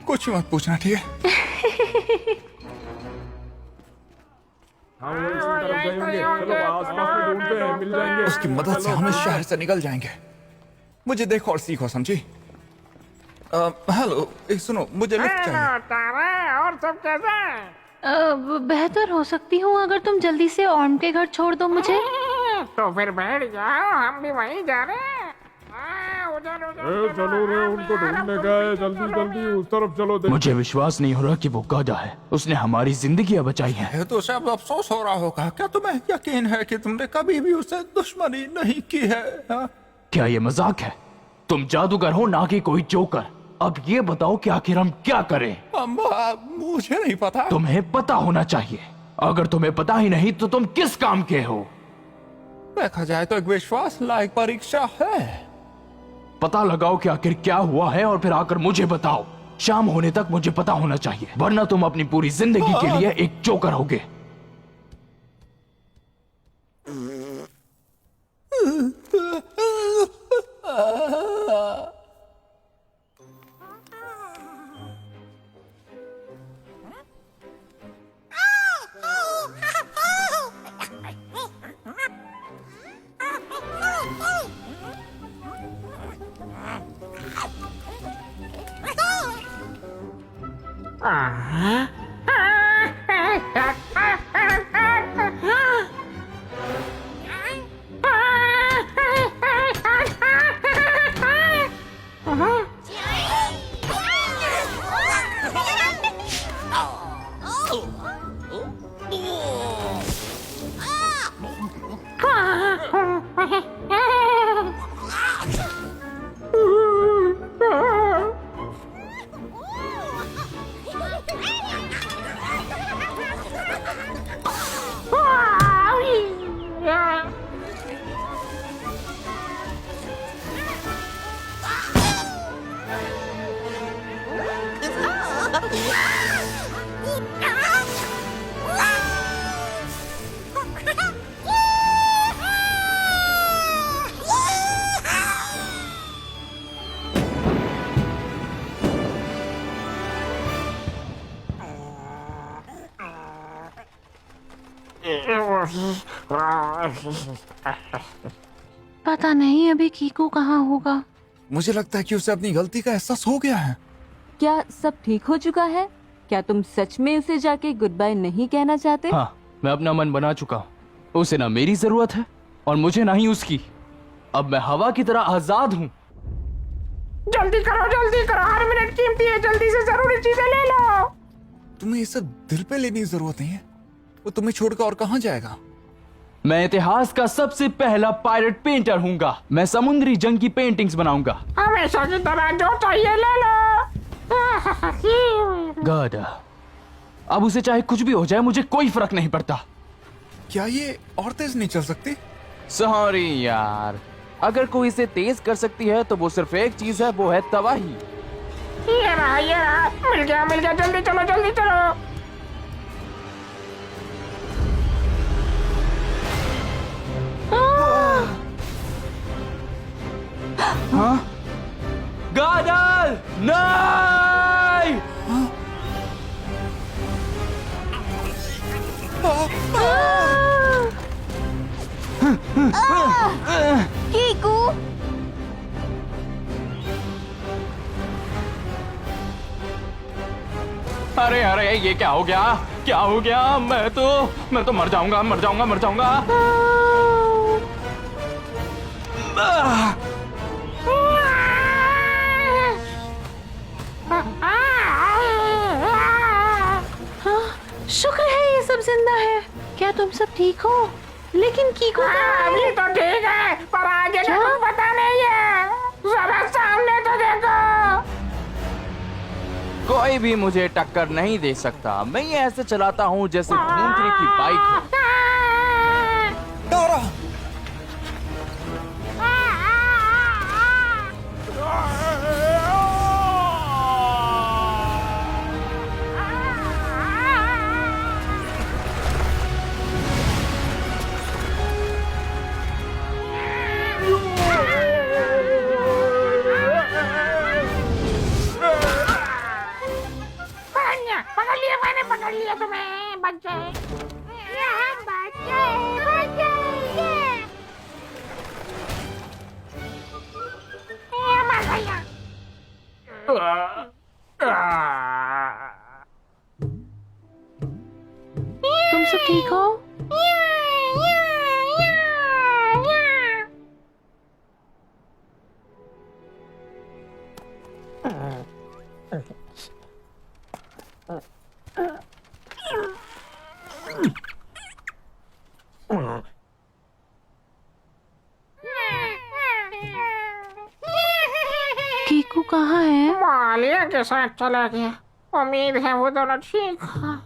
[SPEAKER 3] कुछ मत पूछना, ठीक है? उसकी मदद से हम इस शहर से निकल जाएंगे। मुझे देखो और सीखो, समझी? हेलो, सुनो, मुझे लिफ्ट चाहिए।
[SPEAKER 2] हेलो तारा, और सब कैसा है?
[SPEAKER 6] बेहतर हो सकती हूँ अगर तुम जल्दी से ओम के घर छोड़ दो मुझे।
[SPEAKER 2] तो फिर बैठ जाओ, हम भी वहीं जा रहे हैं। उधर उधर
[SPEAKER 10] चलो रे, उनको ढूंढने गए, जल्दी जल्दी उस तरफ चलो।
[SPEAKER 5] मुझे विश्वास नहीं हो रहा कि वो गाधा है। उसने हमारी जिंदगी बचाई है।
[SPEAKER 11] ये तो सब अफसोस हो रहा होगा। क्या तुम्हें यकीन है कि तुमने कभी भी उससे दुश्मनी नहीं की है? हाँ?
[SPEAKER 5] क्या ये मजाक है? तुम जादूगर हो ना कि कोई जोकर। अब ये बताओ कि आखिर हम क्या करें?
[SPEAKER 11] मुझे नहीं पता।
[SPEAKER 5] तुम्हें पता होना चाहिए। अगर तुम्हें पता ही नहीं तो तुम किस काम के हो?
[SPEAKER 11] देखा जाए तो एक विश्वास लायक परीक्षा है।
[SPEAKER 5] पता लगाओ कि आखिर क्या हुआ है और फिर आकर मुझे बताओ। शाम होने तक मुझे पता होना चाहिए, वरना तुम अपनी पूरी जिंदगी के लिए एक जोकर होगे।
[SPEAKER 6] पता नहीं अभी कीकू कहाँ होगा।
[SPEAKER 3] मुझे लगता है कि उसे अपनी गलती का एहसास हो गया है।
[SPEAKER 7] क्या सब ठीक हो चुका है? क्या तुम सच में उसे जाके गुड बाय नहीं कहना चाहते?
[SPEAKER 5] हाँ, मैं अपना मन बना चुका हूँ। उसे ना मेरी जरूरत है और मुझे ना ही उसकी। अब मैं हवा की तरह आजाद हूँ।
[SPEAKER 2] जल्दी करो, हर मिनट कीमती है, जल्दी से जरूरी चीजें ले लो।
[SPEAKER 3] तुम्हें ये सब दिल पे लेने की जरूरत नहीं है। वो तुम्हें छोड़कर और कहाँ जाएगा?
[SPEAKER 5] मैं इतिहास का सबसे पहला पायरेट पेंटर हूँगा। मैं समुद्री जंग की पेंटिंग्स बनाऊंगा।
[SPEAKER 2] हमेशा की तरह जो चाहिए ले लो।
[SPEAKER 5] गाधा, अब उसे चाहे कुछ भी हो जाए मुझे कोई फर्क नहीं पड़ता।
[SPEAKER 3] क्या ये और तेज नहीं चल सकती?
[SPEAKER 5] सॉरी यार, अगर कोई इसे तेज कर सकती है तो वो सिर्फ एक चीज है, वो है तबाही।
[SPEAKER 2] ये रहा, मिल गया, जल्दी चलो।
[SPEAKER 5] हाँ? गाडल, नहीं!
[SPEAKER 7] कीकू!
[SPEAKER 5] अरे ये क्या हो गया? मैं तो मर जाऊंगा।
[SPEAKER 6] शुक्र है ये सब जिंदा है। क्या तुम सब ठीक हो? लेकिन कीकू
[SPEAKER 2] अभी तो ठीक है, पर आगे का कुछ पता नहीं है। जरा सामने तो देखो।
[SPEAKER 5] कोई भी मुझे टक्कर नहीं दे सकता। मैं ये ऐसे चलाता हूँ जैसे घूमने की बाइक हो।
[SPEAKER 3] तारा!
[SPEAKER 2] पकड़ लिया तुम्हें, बच्चे।
[SPEAKER 6] तुम सब ठीक हो? कीकू कहाँ है?
[SPEAKER 2] मालिया के साथ चला गया। उम्मीद है वो दोनों ठीक हैं।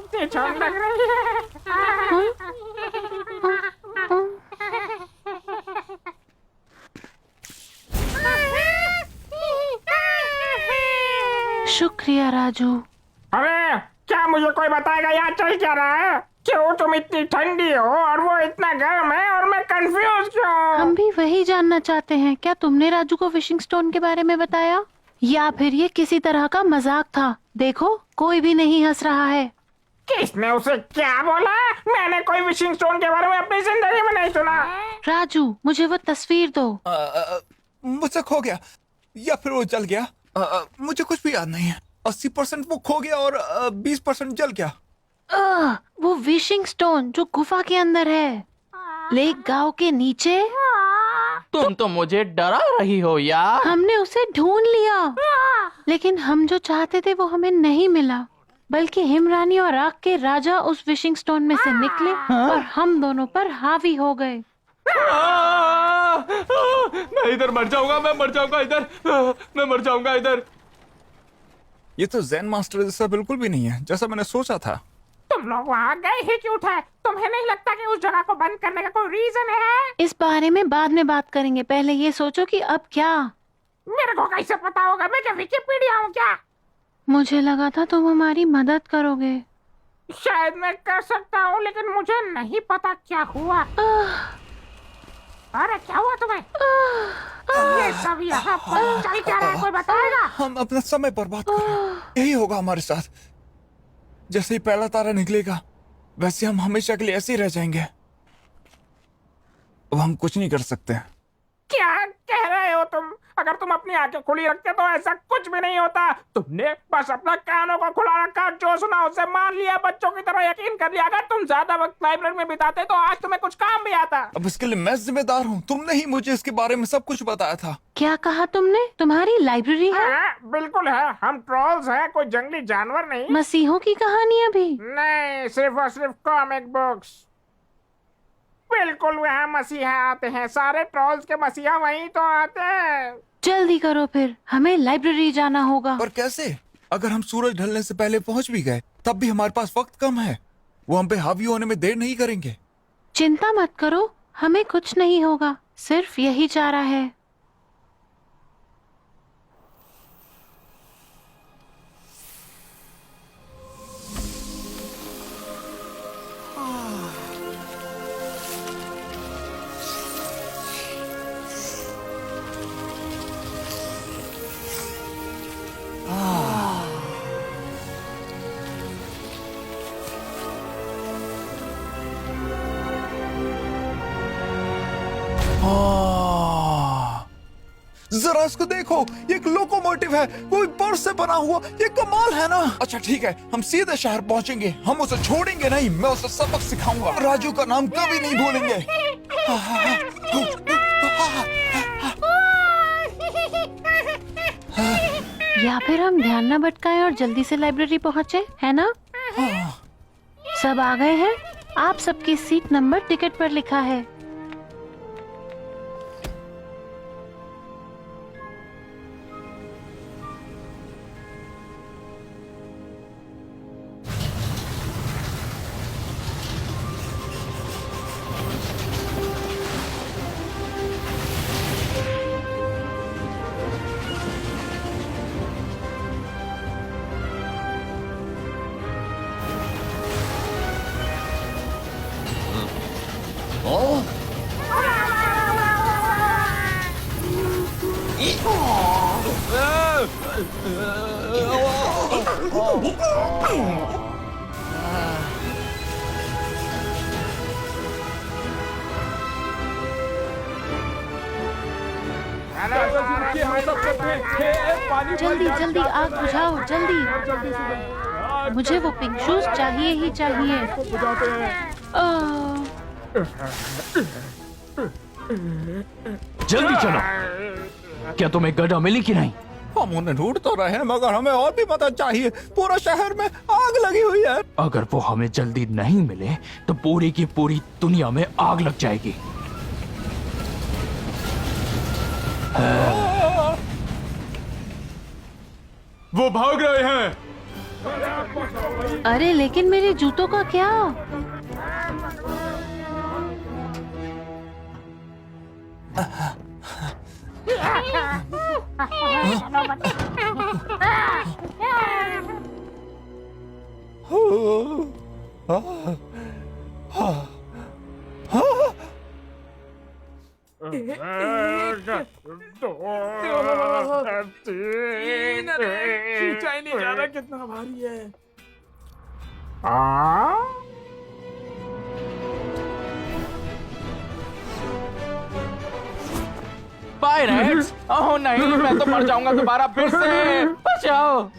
[SPEAKER 2] इतनी ठंड लग रही है।
[SPEAKER 6] शुक्रिया राजू।
[SPEAKER 2] अरे क्या मुझे कोई बताएगा यहाँ चल क्या रहा है? क्यों तुम इतनी ठंडी हो और वो इतना गर्म है और मैं कंफ्यूज क्यों?
[SPEAKER 6] हम भी वही जानना चाहते हैं। क्या तुमने राजू को विशिंग स्टोन के बारे में बताया या फिर ये किसी तरह का मजाक था? देखो कोई भी नहीं हंस रहा है।
[SPEAKER 2] किसने उसे क्या बोला? मैंने कोई विशिंग स्टोन के बारे में अपनी जिंदगी में नहीं सुना।
[SPEAKER 6] राजू मुझे वो तस्वीर दो।
[SPEAKER 3] मुझसे खो गया या फिर वो जल गया। मुझे कुछ भी याद नहीं है। 80% वो खो गया और 20% जल गया।
[SPEAKER 6] वो विशिंग स्टोन जो गुफा के अंदर है, लेक गांव के नीचे।
[SPEAKER 5] तुम तो मुझे डरा रही हो यार।
[SPEAKER 6] हमने उसे ढूंढ लिया, लेकिन हम जो चाहते थे वो हमें नहीं मिला, बल्कि हिमरानी और आग के राजा उस विशिंग स्टोन में से निकले और हम दोनों पर हावी हो गए।
[SPEAKER 5] मैं इधर मर जाऊंगा, मैं मर जाऊंगा इधर, मैं मर जाऊंगा इधर।
[SPEAKER 3] ये तो ज़ेन मास्टर जैसा बिल्कुल भी नहीं है जैसा मैंने सोचा था।
[SPEAKER 2] तुम लोग वहाँ गए ही क्यों थे? तुम्हें नहीं लगता कि उस जगह को बंद करने का कोई रीजन है?
[SPEAKER 6] इस बारे में बाद में बात करेंगे, पहले ये सोचो कि अब क्या।
[SPEAKER 2] मेरे को कैसे पता होगा? मैं क्या विकिपीडिया हूँ क्या?
[SPEAKER 6] मुझे लगा था तुम हमारी मदद करोगे।
[SPEAKER 2] शायद मैं कर सकता हूँ, लेकिन मुझे नहीं पता क्या हुआ। अरे क्या हुआ तुम्हें? ये सब यहाँ पर चल क्या रहा है? कोई बताएगा?
[SPEAKER 3] हम अपना समय बर्बाद कर रहे हैं। यही होगा हमारे साथ। जैसे ही पहला तारा निकलेगा वैसे हम हमेशा के लिए ऐसे ही रह जाएंगे। अब हम कुछ नहीं कर सकते।
[SPEAKER 2] क्या कह रहे हो तुम? अगर तुम अपनी आंखें खुली रखते तो ऐसा कुछ भी नहीं होता। तुमने बस अपना कानों को खुला रखा, जो सुना उसे मान लिया, बच्चों की तरह यकीन कर लिया। अगर तुम ज्यादा वक्त लाइब्रेरी में बिताते तो आज तुम्हें कुछ काम भी आता।
[SPEAKER 3] अब इसके लिए मैं जिम्मेदार हूँ। तुमने ही मुझे इसके बारे में सब कुछ बताया था।
[SPEAKER 6] क्या कहा तुमने? तुम्हारी लाइब्रेरी है?
[SPEAKER 2] बिल्कुल है। हम ट्रोल्स हैं, कोई जंगली जानवर नहीं।
[SPEAKER 6] मसीहों की कहानियाँ भी?
[SPEAKER 2] नहीं, सिर्फ और सिर्फ कॉमिक बुक्स। बिल्कुल वहाँ मसीहा आते हैं। सारे ट्रोल्स के मसीहा वहीं तो आते हैं।
[SPEAKER 6] जल्दी करो फिर, हमें लाइब्रेरी जाना होगा।
[SPEAKER 3] पर कैसे? अगर हम सूरज ढलने से पहले पहुंच भी गए तब भी हमारे पास वक्त कम है। वो हम पे हावी होने में देर नहीं करेंगे।
[SPEAKER 6] चिंता मत करो, हमें कुछ नहीं होगा। सिर्फ यही चारा है।
[SPEAKER 3] जरा इसको देखो, ये एक लोकोमोटिव है, कोई बर्फ से बना हुआ। ये कमाल है ना? अच्छा ठीक है, हम सीधे शहर पहुंचेंगे। हम उसे छोड़ेंगे नहीं। मैं उसे सबक सिखाऊंगा। राजू का नाम कभी नहीं भूलेंगे।
[SPEAKER 6] या फिर हम ध्यान न भटकाएं और जल्दी से लाइब्रेरी पहुंचे, है ना? सब आ गए हैं। आप सबकी सीट नंबर टिकट पर लिखा है। जल्दी जल्दी आग बुझाओ, जल्दी। मुझे वो पिंक शूज चाहिए ही चाहिए।
[SPEAKER 5] जल्दी चलो। क्या तुम्हें गड्ढा मिली कि नहीं?
[SPEAKER 11] हम उन्हें ढूंढ तो रहे हैं, मगर हमें और भी मदद चाहिए। पूरा शहर में आग लगी हुई है।
[SPEAKER 5] अगर वो हमें जल्दी नहीं मिले तो पूरी की पूरी दुनिया में आग लग जाएगी।
[SPEAKER 10] वो भाग रहे हैं।
[SPEAKER 6] अरे लेकिन मेरे जूतों का क्या?
[SPEAKER 10] खींचा ही नहीं जा रहा, कितना भारी है।
[SPEAKER 5] पायरेट्स! ओह नहीं, मैं तो मर जाऊंगा दोबारा फिर से। बचाओ!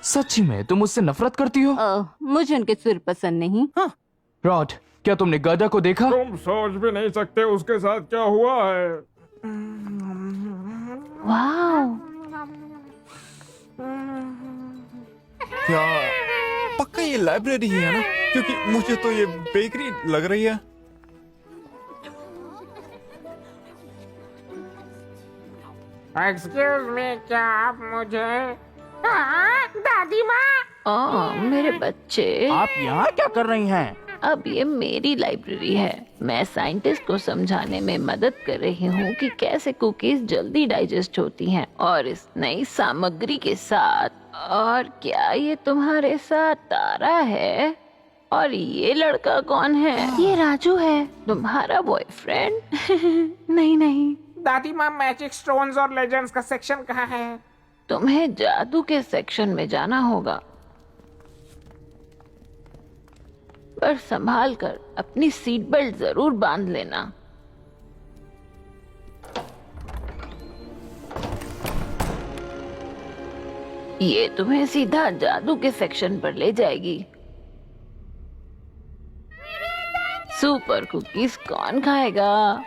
[SPEAKER 5] सच्ची में तुम मुझसे नफरत करती हो?
[SPEAKER 7] मुझे उनके सिर पसंद नहीं।
[SPEAKER 5] रॉड, क्या तुमने गधा को देखा?
[SPEAKER 10] तुम सोच भी नहीं सकते उसके साथ क्या हुआ है।
[SPEAKER 6] वाह!
[SPEAKER 3] क्या पक्का ये लाइब्रेरी ही है ना? क्योंकि मुझे तो ये बेकरी लग रही है।
[SPEAKER 2] एक्सक्यूज मी, क्या आप मुझे दादी माँ?
[SPEAKER 6] मेरे बच्चे,
[SPEAKER 5] आप यहाँ क्या कर रही हैं?
[SPEAKER 6] अब ये मेरी लाइब्रेरी है। मैं साइंटिस्ट को समझाने में मदद कर रही हूँ कि कैसे कुकीज जल्दी डाइजेस्ट होती हैं और इस नई सामग्री के साथ। और क्या ये तुम्हारे साथ तारा है? और ये लड़का कौन है? ये राजू है, तुम्हारा बॉयफ्रेंड। नहीं नहीं,
[SPEAKER 2] दादी माँ, मैजिक स्टोन्स और लेजेंड्स का सेक्शन कहाँ है?
[SPEAKER 6] तुम्हें जादू के सेक्शन में जाना होगा, पर संभाल कर अपनी सीट बेल्ट जरूर बांध लेना। ये तुम्हें सीधा जादू के सेक्शन पर ले जाएगी। सुपर कुकीज कौन खाएगा?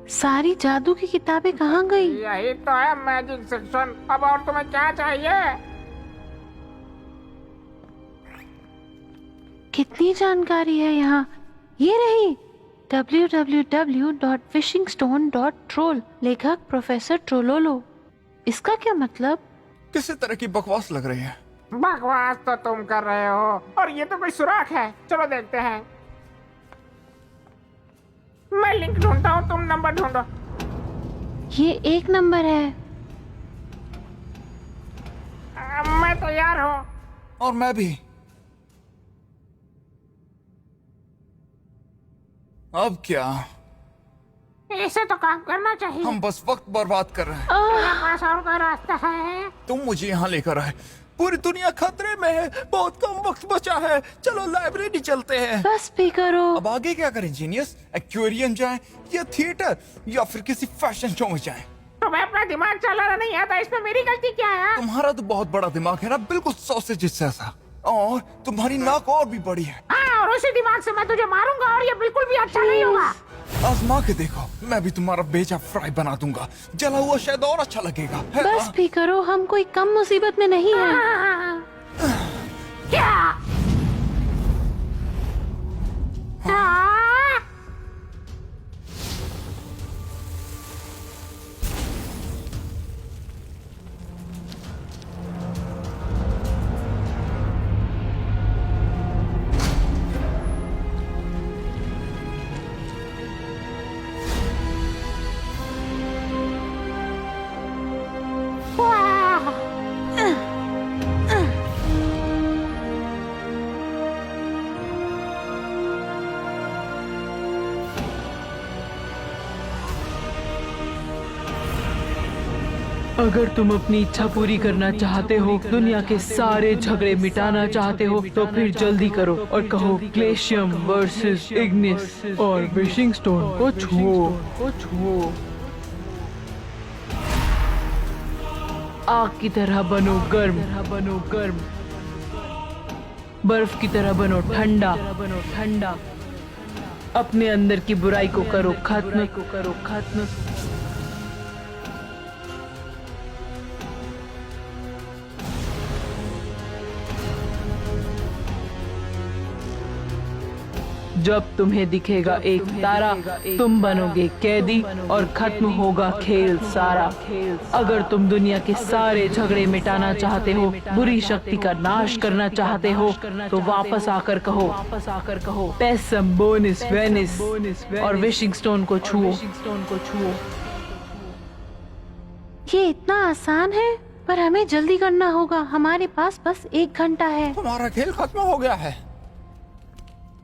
[SPEAKER 6] सारी जादू की किताबें कहाँ गई?
[SPEAKER 2] यही तो है मैजिक सेक्शन। अब और तुम्हें क्या चाहिए?
[SPEAKER 6] कितनी जानकारी है यहाँ। ये रही, www.fishingstone.troll, लेखक प्रोफेसर ट्रोलोलो। इसका क्या मतलब?
[SPEAKER 3] किसी तरह की बकवास लग रही है।
[SPEAKER 2] बकवास तो तुम कर रहे हो, और ये तो कोई सुराख है। चलो देखते हैं। मैं लिंक ढूंढता हूँ, तुम नंबर ढूंढो।
[SPEAKER 6] ये 1 नंबर है।
[SPEAKER 2] मैं तैयार हूँ।
[SPEAKER 3] और मैं भी। अब क्या?
[SPEAKER 2] इसे तो काम करना चाहिए।
[SPEAKER 3] हम बस वक्त बर्बाद कर रहे हैं।
[SPEAKER 2] मेरे पास और कोई रास्ता है?
[SPEAKER 3] तुम मुझे यहाँ लेकर आए
[SPEAKER 4] पूरी दुनिया खतरे में है, बहुत कम वक्त बचा है, चलो लाइब्रेरी चलते हैं।
[SPEAKER 6] बस भी करो।
[SPEAKER 3] अब आगे क्या करें जीनियस? एक्वेरियम जाएं या थिएटर या फिर किसी फैशन शो में जाएं?
[SPEAKER 2] तुम्हें अपना दिमाग चलाना नहीं आता, इसमें मेरी गलती क्या है?
[SPEAKER 3] तुम्हारा तो बहुत बड़ा दिमाग है ना, बिल्कुल सॉसेज जैसा, और तुम्हारी नाक और भी बड़ी है।
[SPEAKER 2] हाँ, और उसी दिमाग से मैं तुझे मारूंगा और ये बिल्कुल भी अच्छा नहीं होगा।
[SPEAKER 3] आजमा के देखो, मैं भी तुम्हारा बेचा फ्राई बना दूंगा, जला हुआ शायद और अच्छा लगेगा। है
[SPEAKER 6] बस
[SPEAKER 3] ना?
[SPEAKER 6] भी करो, हम कोई कम मुसीबत में नहीं हैं।
[SPEAKER 2] क्या?
[SPEAKER 1] अगर तुम अपनी इच्छा पूरी करना चाहते हो, दुनिया के सारे झगड़े मिटाना चाहते हो, तो फिर जल्दी करो और कहो ग्लेशियम वर्सेस इग्निस और विशिंग स्टोन को छुओ। आग की तरह बनो गर्म, बर्फ की तरह बनो ठंडा, अपने अंदर की बुराई को करो खत्म। जब तुम्हें दिखेगा एक तारा, तुम बनोगे कैदी और खत्म होगा खेल सारा। अगर तुम दुनिया के सारे झगड़े मिटाना चाहते हो, बुरी शक्ति का नाश करना चाहते हो, तो वापस आकर कहो पेसम बोनिस वेनिस और विशिंग स्टोन को छुओ।
[SPEAKER 6] ये इतना आसान है, पर हमें जल्दी करना होगा। हमारे पास बस 1 घंटा है।
[SPEAKER 11] हमारा खेल खत्म हो गया है,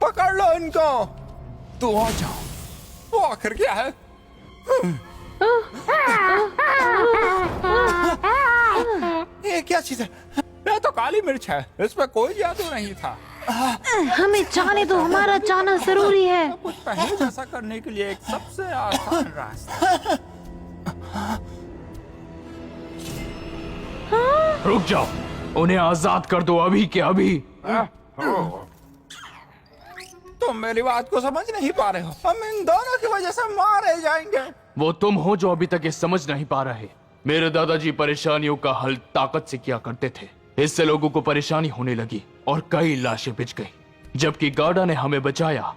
[SPEAKER 11] पकड़ लो इनको।
[SPEAKER 3] तो आ जाओ।
[SPEAKER 11] वो आखिर क्या है?
[SPEAKER 3] ये क्या चीज है?
[SPEAKER 11] ये तो काली मिर्च है, इसमें कोई जादू नहीं था।
[SPEAKER 6] हमें जाने दो, हमारा जाना जरूरी है।
[SPEAKER 11] कुछ पहले जैसा करने के लिए एक सबसे आसान रास्ता।
[SPEAKER 5] रुक जाओ, उन्हें आजाद कर दो अभी के अभी।
[SPEAKER 11] तुम मेरी बात को समझ नहीं पा रहे हो, हम इन दोनों की वजह से मारे जाएंगे।
[SPEAKER 5] वो तुम हो जो अभी तक ये समझ नहीं पा रहे। मेरे दादाजी परेशानियों का हल ताकत से किया करते थे, इससे लोगों को परेशानी होने लगी और कई लाशें बिछ गई, जबकि गार्डा ने हमें बचाया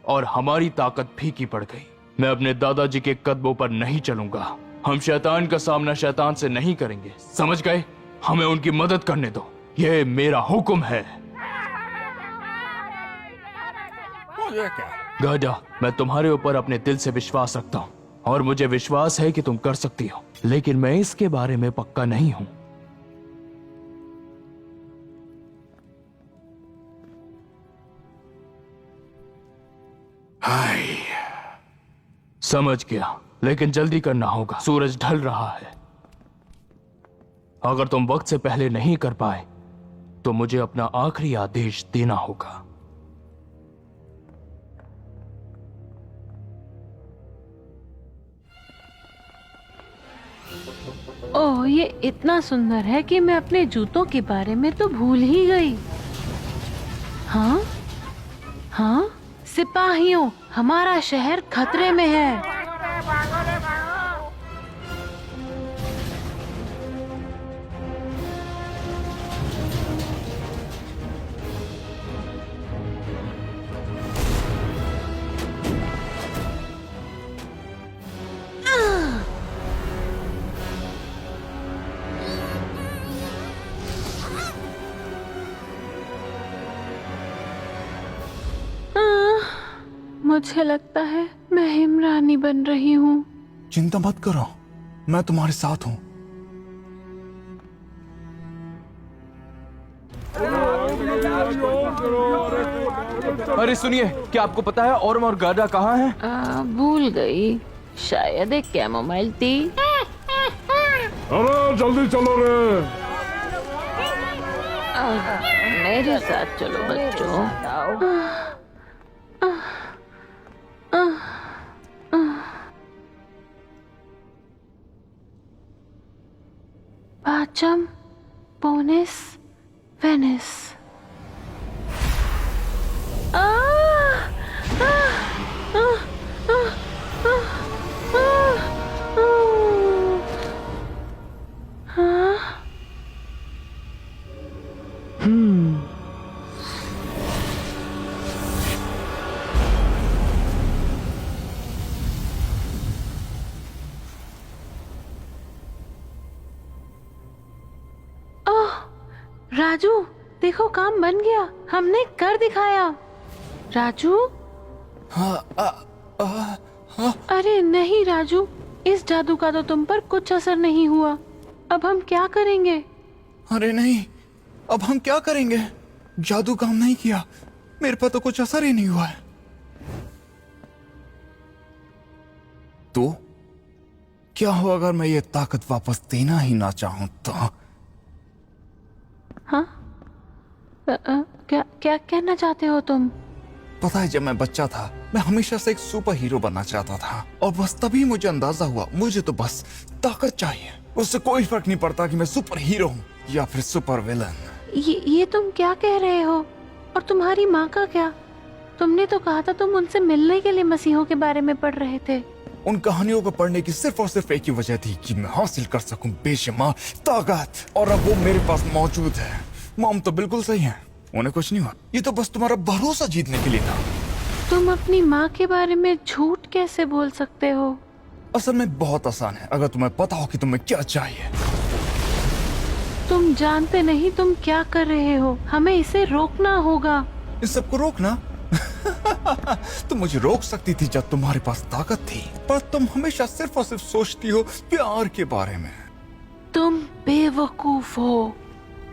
[SPEAKER 5] और हमारी ताकत फीकी पड़ गई। मैं अपने दादाजी के कदमों पर नहीं चलूंगा। हम शैतान का सामना शैतान से नहीं करेंगे, समझ गए? हमें उनकी मदद करने दो, ये मेरा हुक्म है। गार्डा, मैं तुम्हारे ऊपर अपने दिल से विश्वास रखता हूँ और मुझे विश्वास है कि तुम कर सकती हो, लेकिन मैं इसके बारे में पक्का नहीं हूँ। समझ गया, लेकिन जल्दी करना होगा, सूरज ढल रहा है। अगर तुम वक्त से पहले नहीं कर पाए तो मुझे अपना आखिरी आदेश देना होगा।
[SPEAKER 6] ओह, ये इतना सुंदर है कि मैं अपने जूतों के बारे में तो भूल ही गई। हाँ, सिपाहियों, हमारा शहर खतरे में है। मुझे लगता है मैं हिमरानी बन रही हूँ।
[SPEAKER 3] चिंता मत करो, मैं तुम्हारे साथ हूँ।
[SPEAKER 5] अरे सुनिए, क्या आपको पता है ओरम और गार्डा कहाँ हैं?
[SPEAKER 6] भूल गई, शायद एक कैमोमाइल टी।
[SPEAKER 10] अरे जल्दी चलो रे।
[SPEAKER 6] मेरे साथ चलो बच्चों। पाचम बोनिस वेनिस। राजू देखो, काम बन गया, हमने कर दिखाया। राजू अरे नहीं राजू, इस जादू का तो तुम पर कुछ असर नहीं हुआ। अब हम क्या करेंगे?
[SPEAKER 3] अरे नहीं, अब हम क्या करेंगे? जादू काम नहीं किया, मेरे पर तो कुछ असर ही नहीं हुआ है। तो क्या हो अगर मैं ये ताकत वापस देना ही ना चाहूं तो?
[SPEAKER 6] हाँ? क्या कहना चाहते हो तुम?
[SPEAKER 3] पता है, जब मैं बच्चा था मैं हमेशा से एक सुपर हीरो बनना चाहता था, और बस तभी मुझे अंदाजा हुआ मुझे तो बस ताकत चाहिए। उससे कोई फर्क नहीं पड़ता कि मैं सुपर हीरो हूँ या फिर सुपर विलन।
[SPEAKER 6] ये तुम क्या कह रहे हो? और तुम्हारी माँ का क्या? तुमने तो कहा था तुम उनसे मिलने के लिए मसीहों के बारे में पढ़ रहे थे।
[SPEAKER 3] उन कहानियों को पढ़ने की सिर्फ और सिर्फ एक ही वजह थी कि मैं हासिल कर सकूं बेशुमार ताकत, और अब वो मेरे पास मौजूद है। मॉम तो बिल्कुल सही है, उन्हें कुछ नहीं हुआ। ये तो बस तुम्हारा भरोसा जीतने के लिए था।
[SPEAKER 6] तुम अपनी माँ के बारे में झूठ कैसे बोल सकते हो?
[SPEAKER 3] असल में बहुत आसान है, अगर तुम्हें पता हो कि तुम्हें क्या चाहिए।
[SPEAKER 6] तुम जानते नहीं तुम क्या कर रहे हो, हमें इसे रोकना होगा।
[SPEAKER 3] इस सबको रोकना? तुम मुझे रोक सकती थी जब तुम्हारे पास ताकत थी, पर तुम हमेशा सिर्फ और सिर्फ सोचती हो प्यार के बारे में।
[SPEAKER 6] तुम बेवकूफ हो।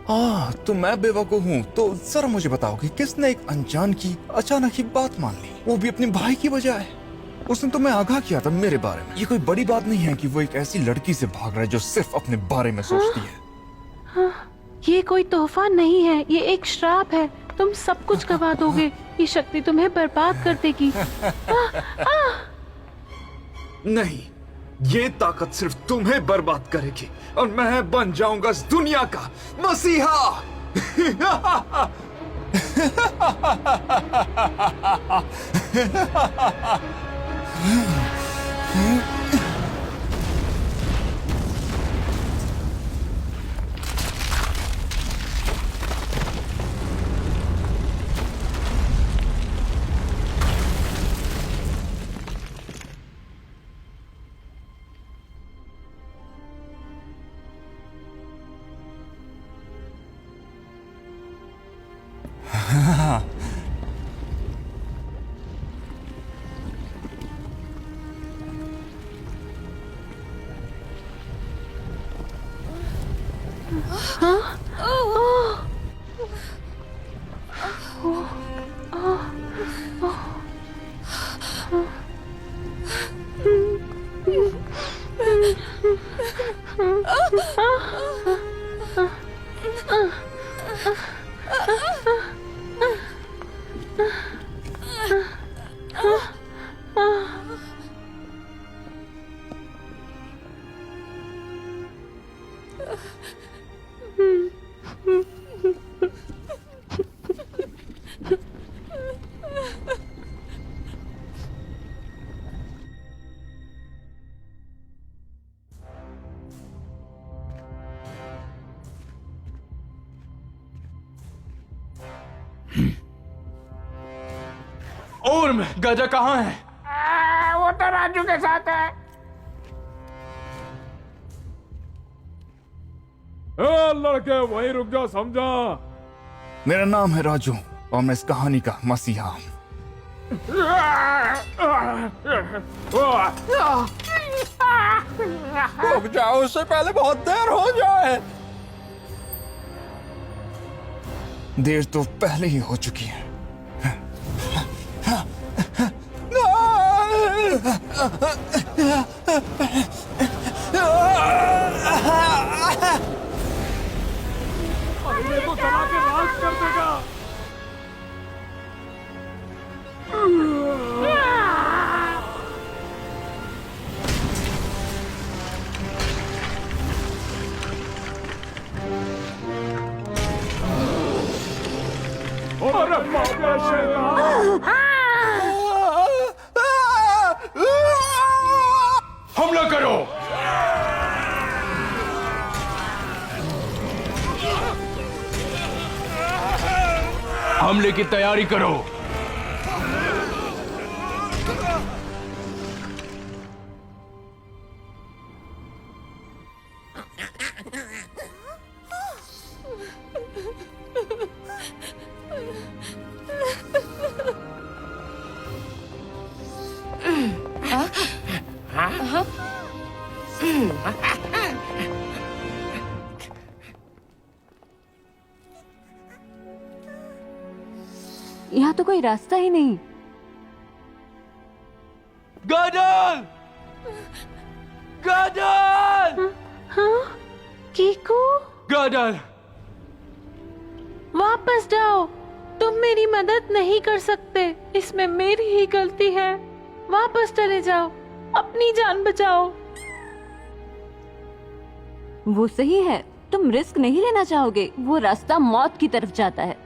[SPEAKER 3] तो मैं बेवकूफ हूँ? तो जरा मुझे बताओ कि किसने एक अनजान की अचानक ही बात मान ली, वो भी अपने भाई की बजाय? उसने तुम्हें आगाह किया था मेरे बारे में। ये कोई बड़ी बात नहीं है कि वो एक ऐसी लड़की से भाग रहा है जो सिर्फ अपने बारे में सोचती है।
[SPEAKER 6] ये कोई तोहफा नहीं है, ये एक श्राप है। तुम सब कुछ गवा दोगे, ये शक्ति तुम्हें बर्बाद कर देगी।
[SPEAKER 3] नहीं, ये ताकत सिर्फ तुम्हें बर्बाद करेगी और मैं बन जाऊंगा इस दुनिया का मसीहा।
[SPEAKER 5] उर्म, गजा कहाँ है?
[SPEAKER 2] वो तो राजू के साथ है।
[SPEAKER 10] लड़के वहीं रुक जा, समझा?
[SPEAKER 3] मेरा नाम है राजू और मैं इस कहानी का मसीहा हूँ।
[SPEAKER 11] रुक जाओ, उससे पहले बहुत देर हो जाए।
[SPEAKER 3] देर तो पहले ही हो चुकी है।
[SPEAKER 10] तो चला के अरे बाप रे शैतान!
[SPEAKER 5] हमला करो। हमले की तैयारी करो।
[SPEAKER 7] यहाँ तो कोई रास्ता ही नहीं।
[SPEAKER 5] गाडल! गाडल!
[SPEAKER 6] हाँ? कीकू?
[SPEAKER 5] गाडल!
[SPEAKER 6] वापस जाओ। तुम मेरी मदद नहीं कर सकते। इसमें मेरी ही गलती है। वापस चले जाओ। अपनी जान बचाओ।
[SPEAKER 7] वो सही है, तुम रिस्क नहीं लेना चाहोगे। वो रास्ता मौत की तरफ जाता है।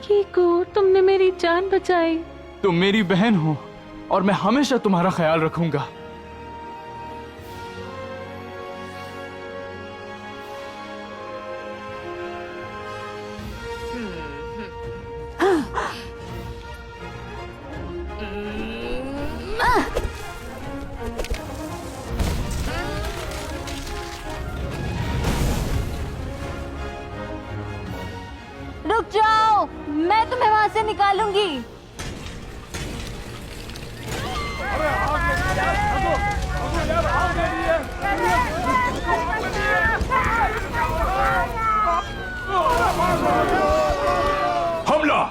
[SPEAKER 6] कीकू, तुमने मेरी जान बचाई।
[SPEAKER 5] तुम मेरी बहन हो और मैं हमेशा तुम्हारा ख्याल रखूंगा।
[SPEAKER 7] रुक जाओ, मैं तुम्हें वहां से निकालूंगी।
[SPEAKER 5] हमला!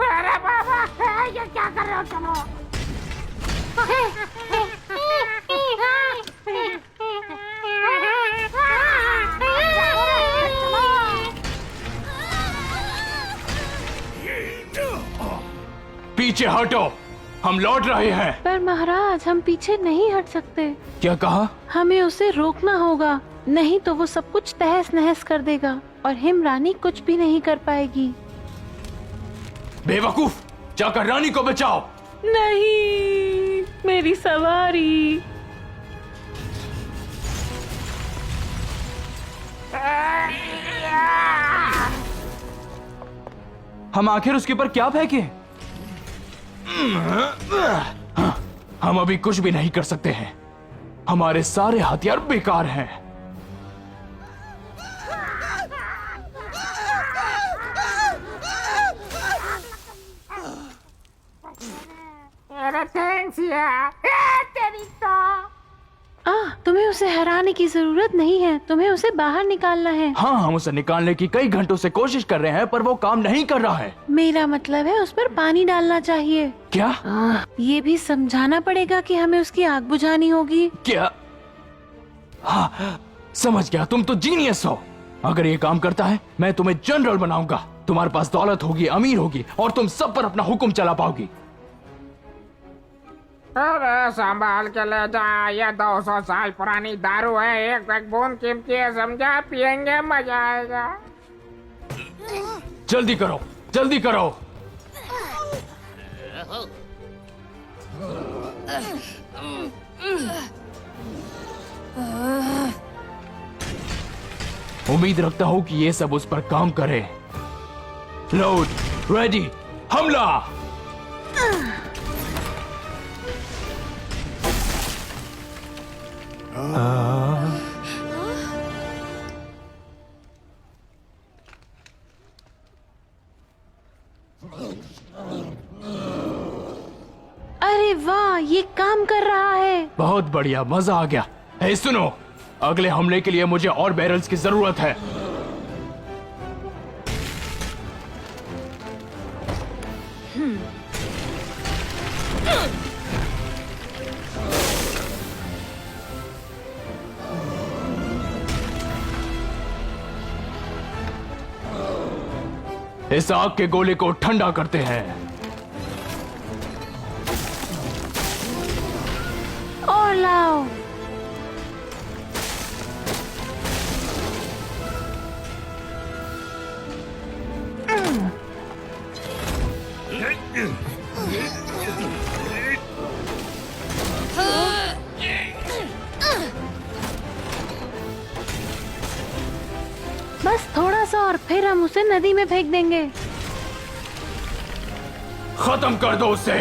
[SPEAKER 2] अरे बाबा, ये क्या कर रहे हो तुम?
[SPEAKER 5] पीछे हटो, हम लौट रहे हैं।
[SPEAKER 6] पर महाराज, हम पीछे नहीं हट सकते।
[SPEAKER 5] क्या कहा?
[SPEAKER 6] हमें उसे रोकना होगा, नहीं तो वो सब कुछ तहस नहस कर देगा और हिम रानी कुछ भी नहीं कर पाएगी।
[SPEAKER 5] बेवकूफ, जाकर रानी को बचाओ।
[SPEAKER 6] नहीं, मेरी सवारी।
[SPEAKER 5] हम आखिर उसके ऊपर क्या फेंके? हम अभी कुछ भी नहीं कर सकते हैं। हमारे सारे हथियार बेकार हैं।
[SPEAKER 2] अरे थैंक्स यार, तेरी तो।
[SPEAKER 6] तुम्हें उसे हराने की जरूरत नहीं है, तुम्हें उसे बाहर निकालना है।
[SPEAKER 5] हाँ, हम उसे निकालने की कई घंटों से कोशिश कर रहे हैं पर वो काम नहीं कर रहा है।
[SPEAKER 6] मेरा मतलब है उस पर पानी डालना चाहिए।
[SPEAKER 5] क्या?
[SPEAKER 6] ये भी समझाना पड़ेगा कि हमें उसकी आग बुझानी होगी।
[SPEAKER 5] क्या? हाँ, समझ गया, तुम तो जीनियस हो। अगर ये काम करता है मैं तुम्हें जनरल बनाऊंगा। तुम्हारे पास दौलत होगी, अमीर होगी और तुम सब पर अपना हुक्म चला पाओगी।
[SPEAKER 2] अरे संभाल के ले जा, ये 200 साल पुरानी दारू है, एक एक बूंद कीमती है, समझा? पियेंगे मजा आएगा।
[SPEAKER 5] जल्दी करो, जल्दी करो। उम्मीद रखता हूं कि ये सब उस पर काम करे। लोड, रेडी, हमला।
[SPEAKER 6] अरे वाह, ये काम कर रहा है।
[SPEAKER 5] बहुत बढ़िया, मजा आ गया। हे सुनो, अगले हमले के लिए मुझे और बैरल्स की जरूरत है। इस आग के गोले को ठंडा करते हैं।
[SPEAKER 6] और लाओ। बस थोड़ा सा और फिर हम उसे नदी में फेंक देंगे।
[SPEAKER 5] खत्म कर दो उसे।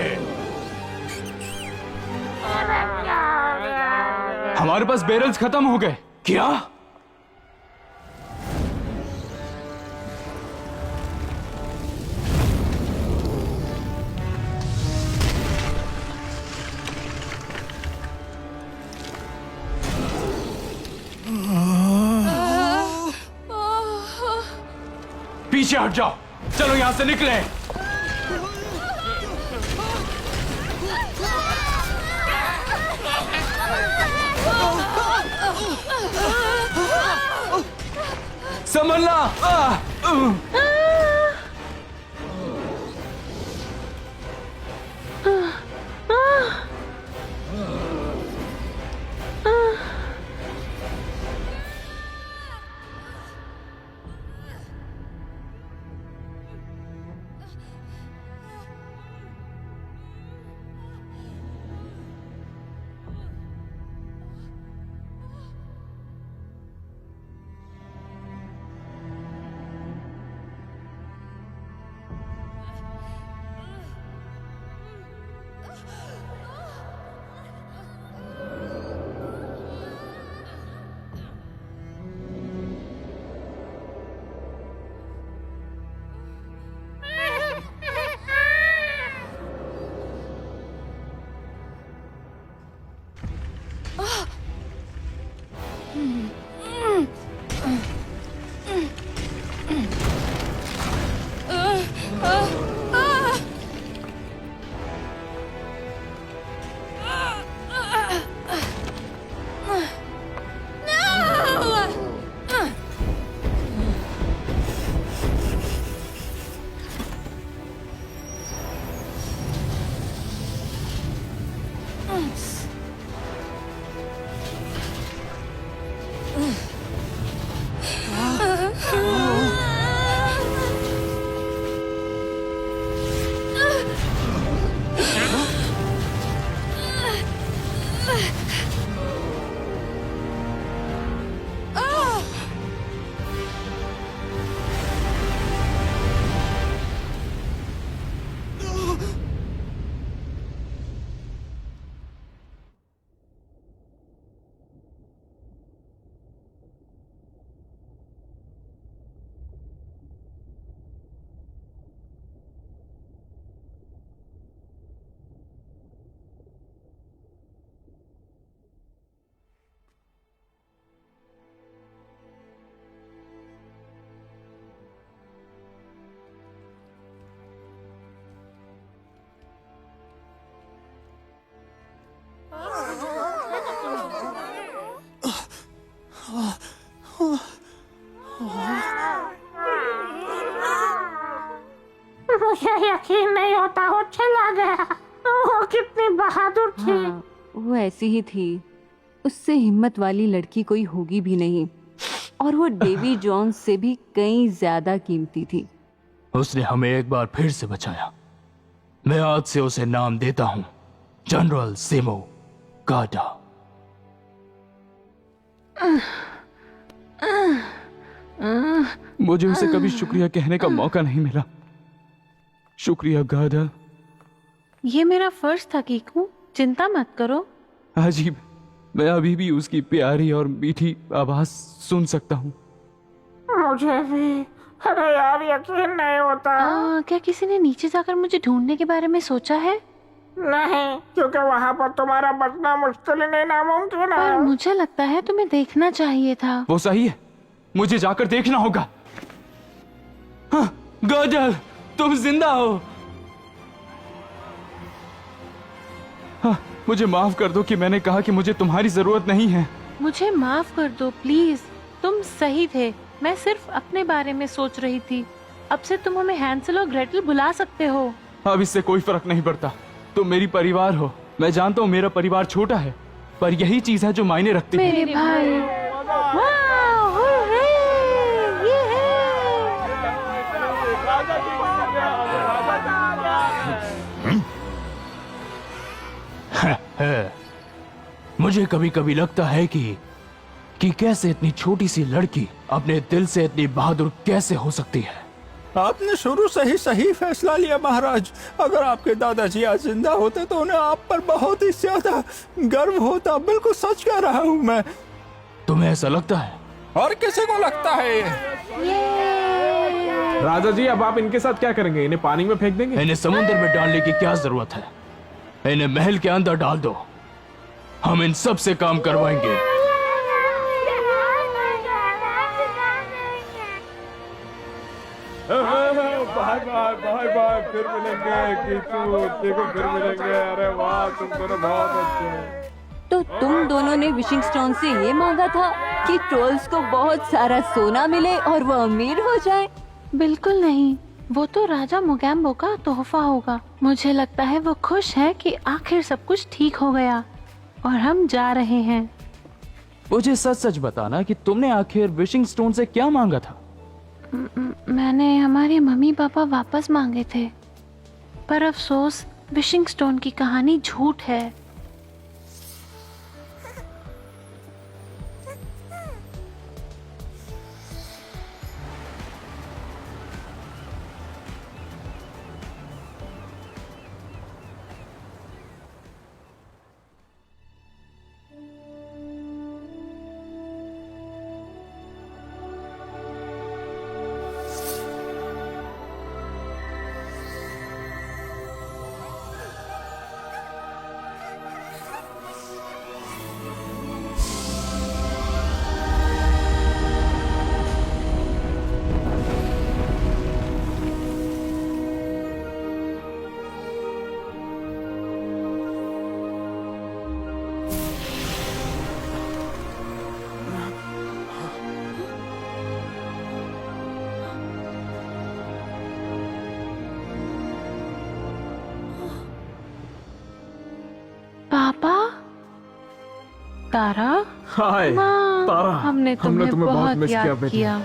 [SPEAKER 5] हमारे पास बैरल्स खत्म हो गए। क्या? पीछे हट जाओ, चलो यहां से निकले। संभलना।
[SPEAKER 2] मुझे यकीन नहीं होता वो चला गया। वो कितनी बहादुर थी।
[SPEAKER 7] हाँ, वो ऐसी ही थी। उससे हिम्मत वाली लड़की कोई होगी भी नहीं, और वो डेवी जोन्स से भी कई ज्यादा कीमती थी।
[SPEAKER 5] उसने हमें एक बार फिर से बचाया। मैं आज से उसे नाम देता हूं, जनरल सेमो गाडा। मुझे उसे कभी शुक्रिया कहने का मौका नहीं मिला। शुक्रिया गाडा।
[SPEAKER 6] ये मेरा फर्ज था कीकू, चिंता मत करो।
[SPEAKER 5] अजीब, मैं अभी भी उसकी प्यारी और मीठी आवाज सुन सकता हूँ।
[SPEAKER 2] मुझे भी। अरे यार यकीन नहीं होता।
[SPEAKER 6] क्या किसी ने नीचे जाकर मुझे ढूंढने के बारे में सोचा है?
[SPEAKER 2] नहीं, क्योंकि वहाँ पर तुम्हारा बचना मुश्किल ही नहीं नामुमकिन है।
[SPEAKER 6] पर मुझे लगता है तुम्हें देखना चाहिए था।
[SPEAKER 5] वो सही है, मुझे जाकर देखना होगा। हाँ, गाडल, तुम जिंदा हो। हाँ, मुझे माफ कर दो कि मैंने कहा कि मुझे तुम्हारी जरूरत नहीं है।
[SPEAKER 6] मुझे माफ कर दो प्लीज, तुम सही थे। मैं सिर्फ अपने बारे में सोच रही थी। अब से तुम हमें हैंसेल और ग्रेटल बुला सकते हो।
[SPEAKER 5] अब इससे कोई फर्क नहीं पड़ता। तुम मेरी परिवार हो। मैं जानता हूँ मेरा परिवार छोटा है, पर यही चीज है जो मायने रखती है।
[SPEAKER 6] मेरे भाई, वाह, हुर्रे, ये
[SPEAKER 5] है। मुझे कभी कभी लगता है कि कैसे इतनी छोटी सी लड़की अपने दिल से इतनी बहादुर कैसे हो सकती है।
[SPEAKER 11] आपने शुरू से ही सही फैसला लिया महाराज। अगर आपके दादाजी आज जिंदा होते तो उन्हें आप पर बहुत ही ज्यादा गर्व होता। बिल्कुल सच कह रहा हूँ मैं।
[SPEAKER 5] तुम्हें ऐसा लगता है?
[SPEAKER 11] और किसी को लगता है?
[SPEAKER 10] राजा जी, अब आप इनके साथ क्या करेंगे? इन्हें पानी में फेंक देंगे?
[SPEAKER 5] इन्हें समुद्र में डालने की क्या जरूरत है? इन्हें महल के अंदर डाल दो, हम इन सब से काम करवाएंगे।
[SPEAKER 10] बाय बाय बाय बाय, फिर मिलेंगे कीकू, देखो फिर मिलेंगे। अरे वाह, तुम दोनों बहुत अच्छे हो।
[SPEAKER 7] तो तुम दोनों ने विशिंग स्टोन से ये मांगा था कि ट्रोल्स को बहुत सारा सोना मिले और वो अमीर हो जाए?
[SPEAKER 6] बिल्कुल नहीं, वो तो राजा मोगैम्बो का तोहफा होगा। मुझे लगता है वो खुश है कि आखिर सब कुछ ठीक हो गया और हम जा रहे हैं।
[SPEAKER 5] मुझे सच सच बताना कि तुमने आखिर विशिंग स्टोन से क्या मांगा था?
[SPEAKER 6] मैंने हमारे मम्मी पापा वापस मांगे थे, पर अफसोस विशिंग स्टोन की कहानी झूठ है। पापा, तारा,
[SPEAKER 10] हाय
[SPEAKER 6] माँ,
[SPEAKER 10] तारा,
[SPEAKER 6] हमने तुम्हें बहुत
[SPEAKER 10] मिस
[SPEAKER 6] याद
[SPEAKER 10] बेटा।
[SPEAKER 6] किया।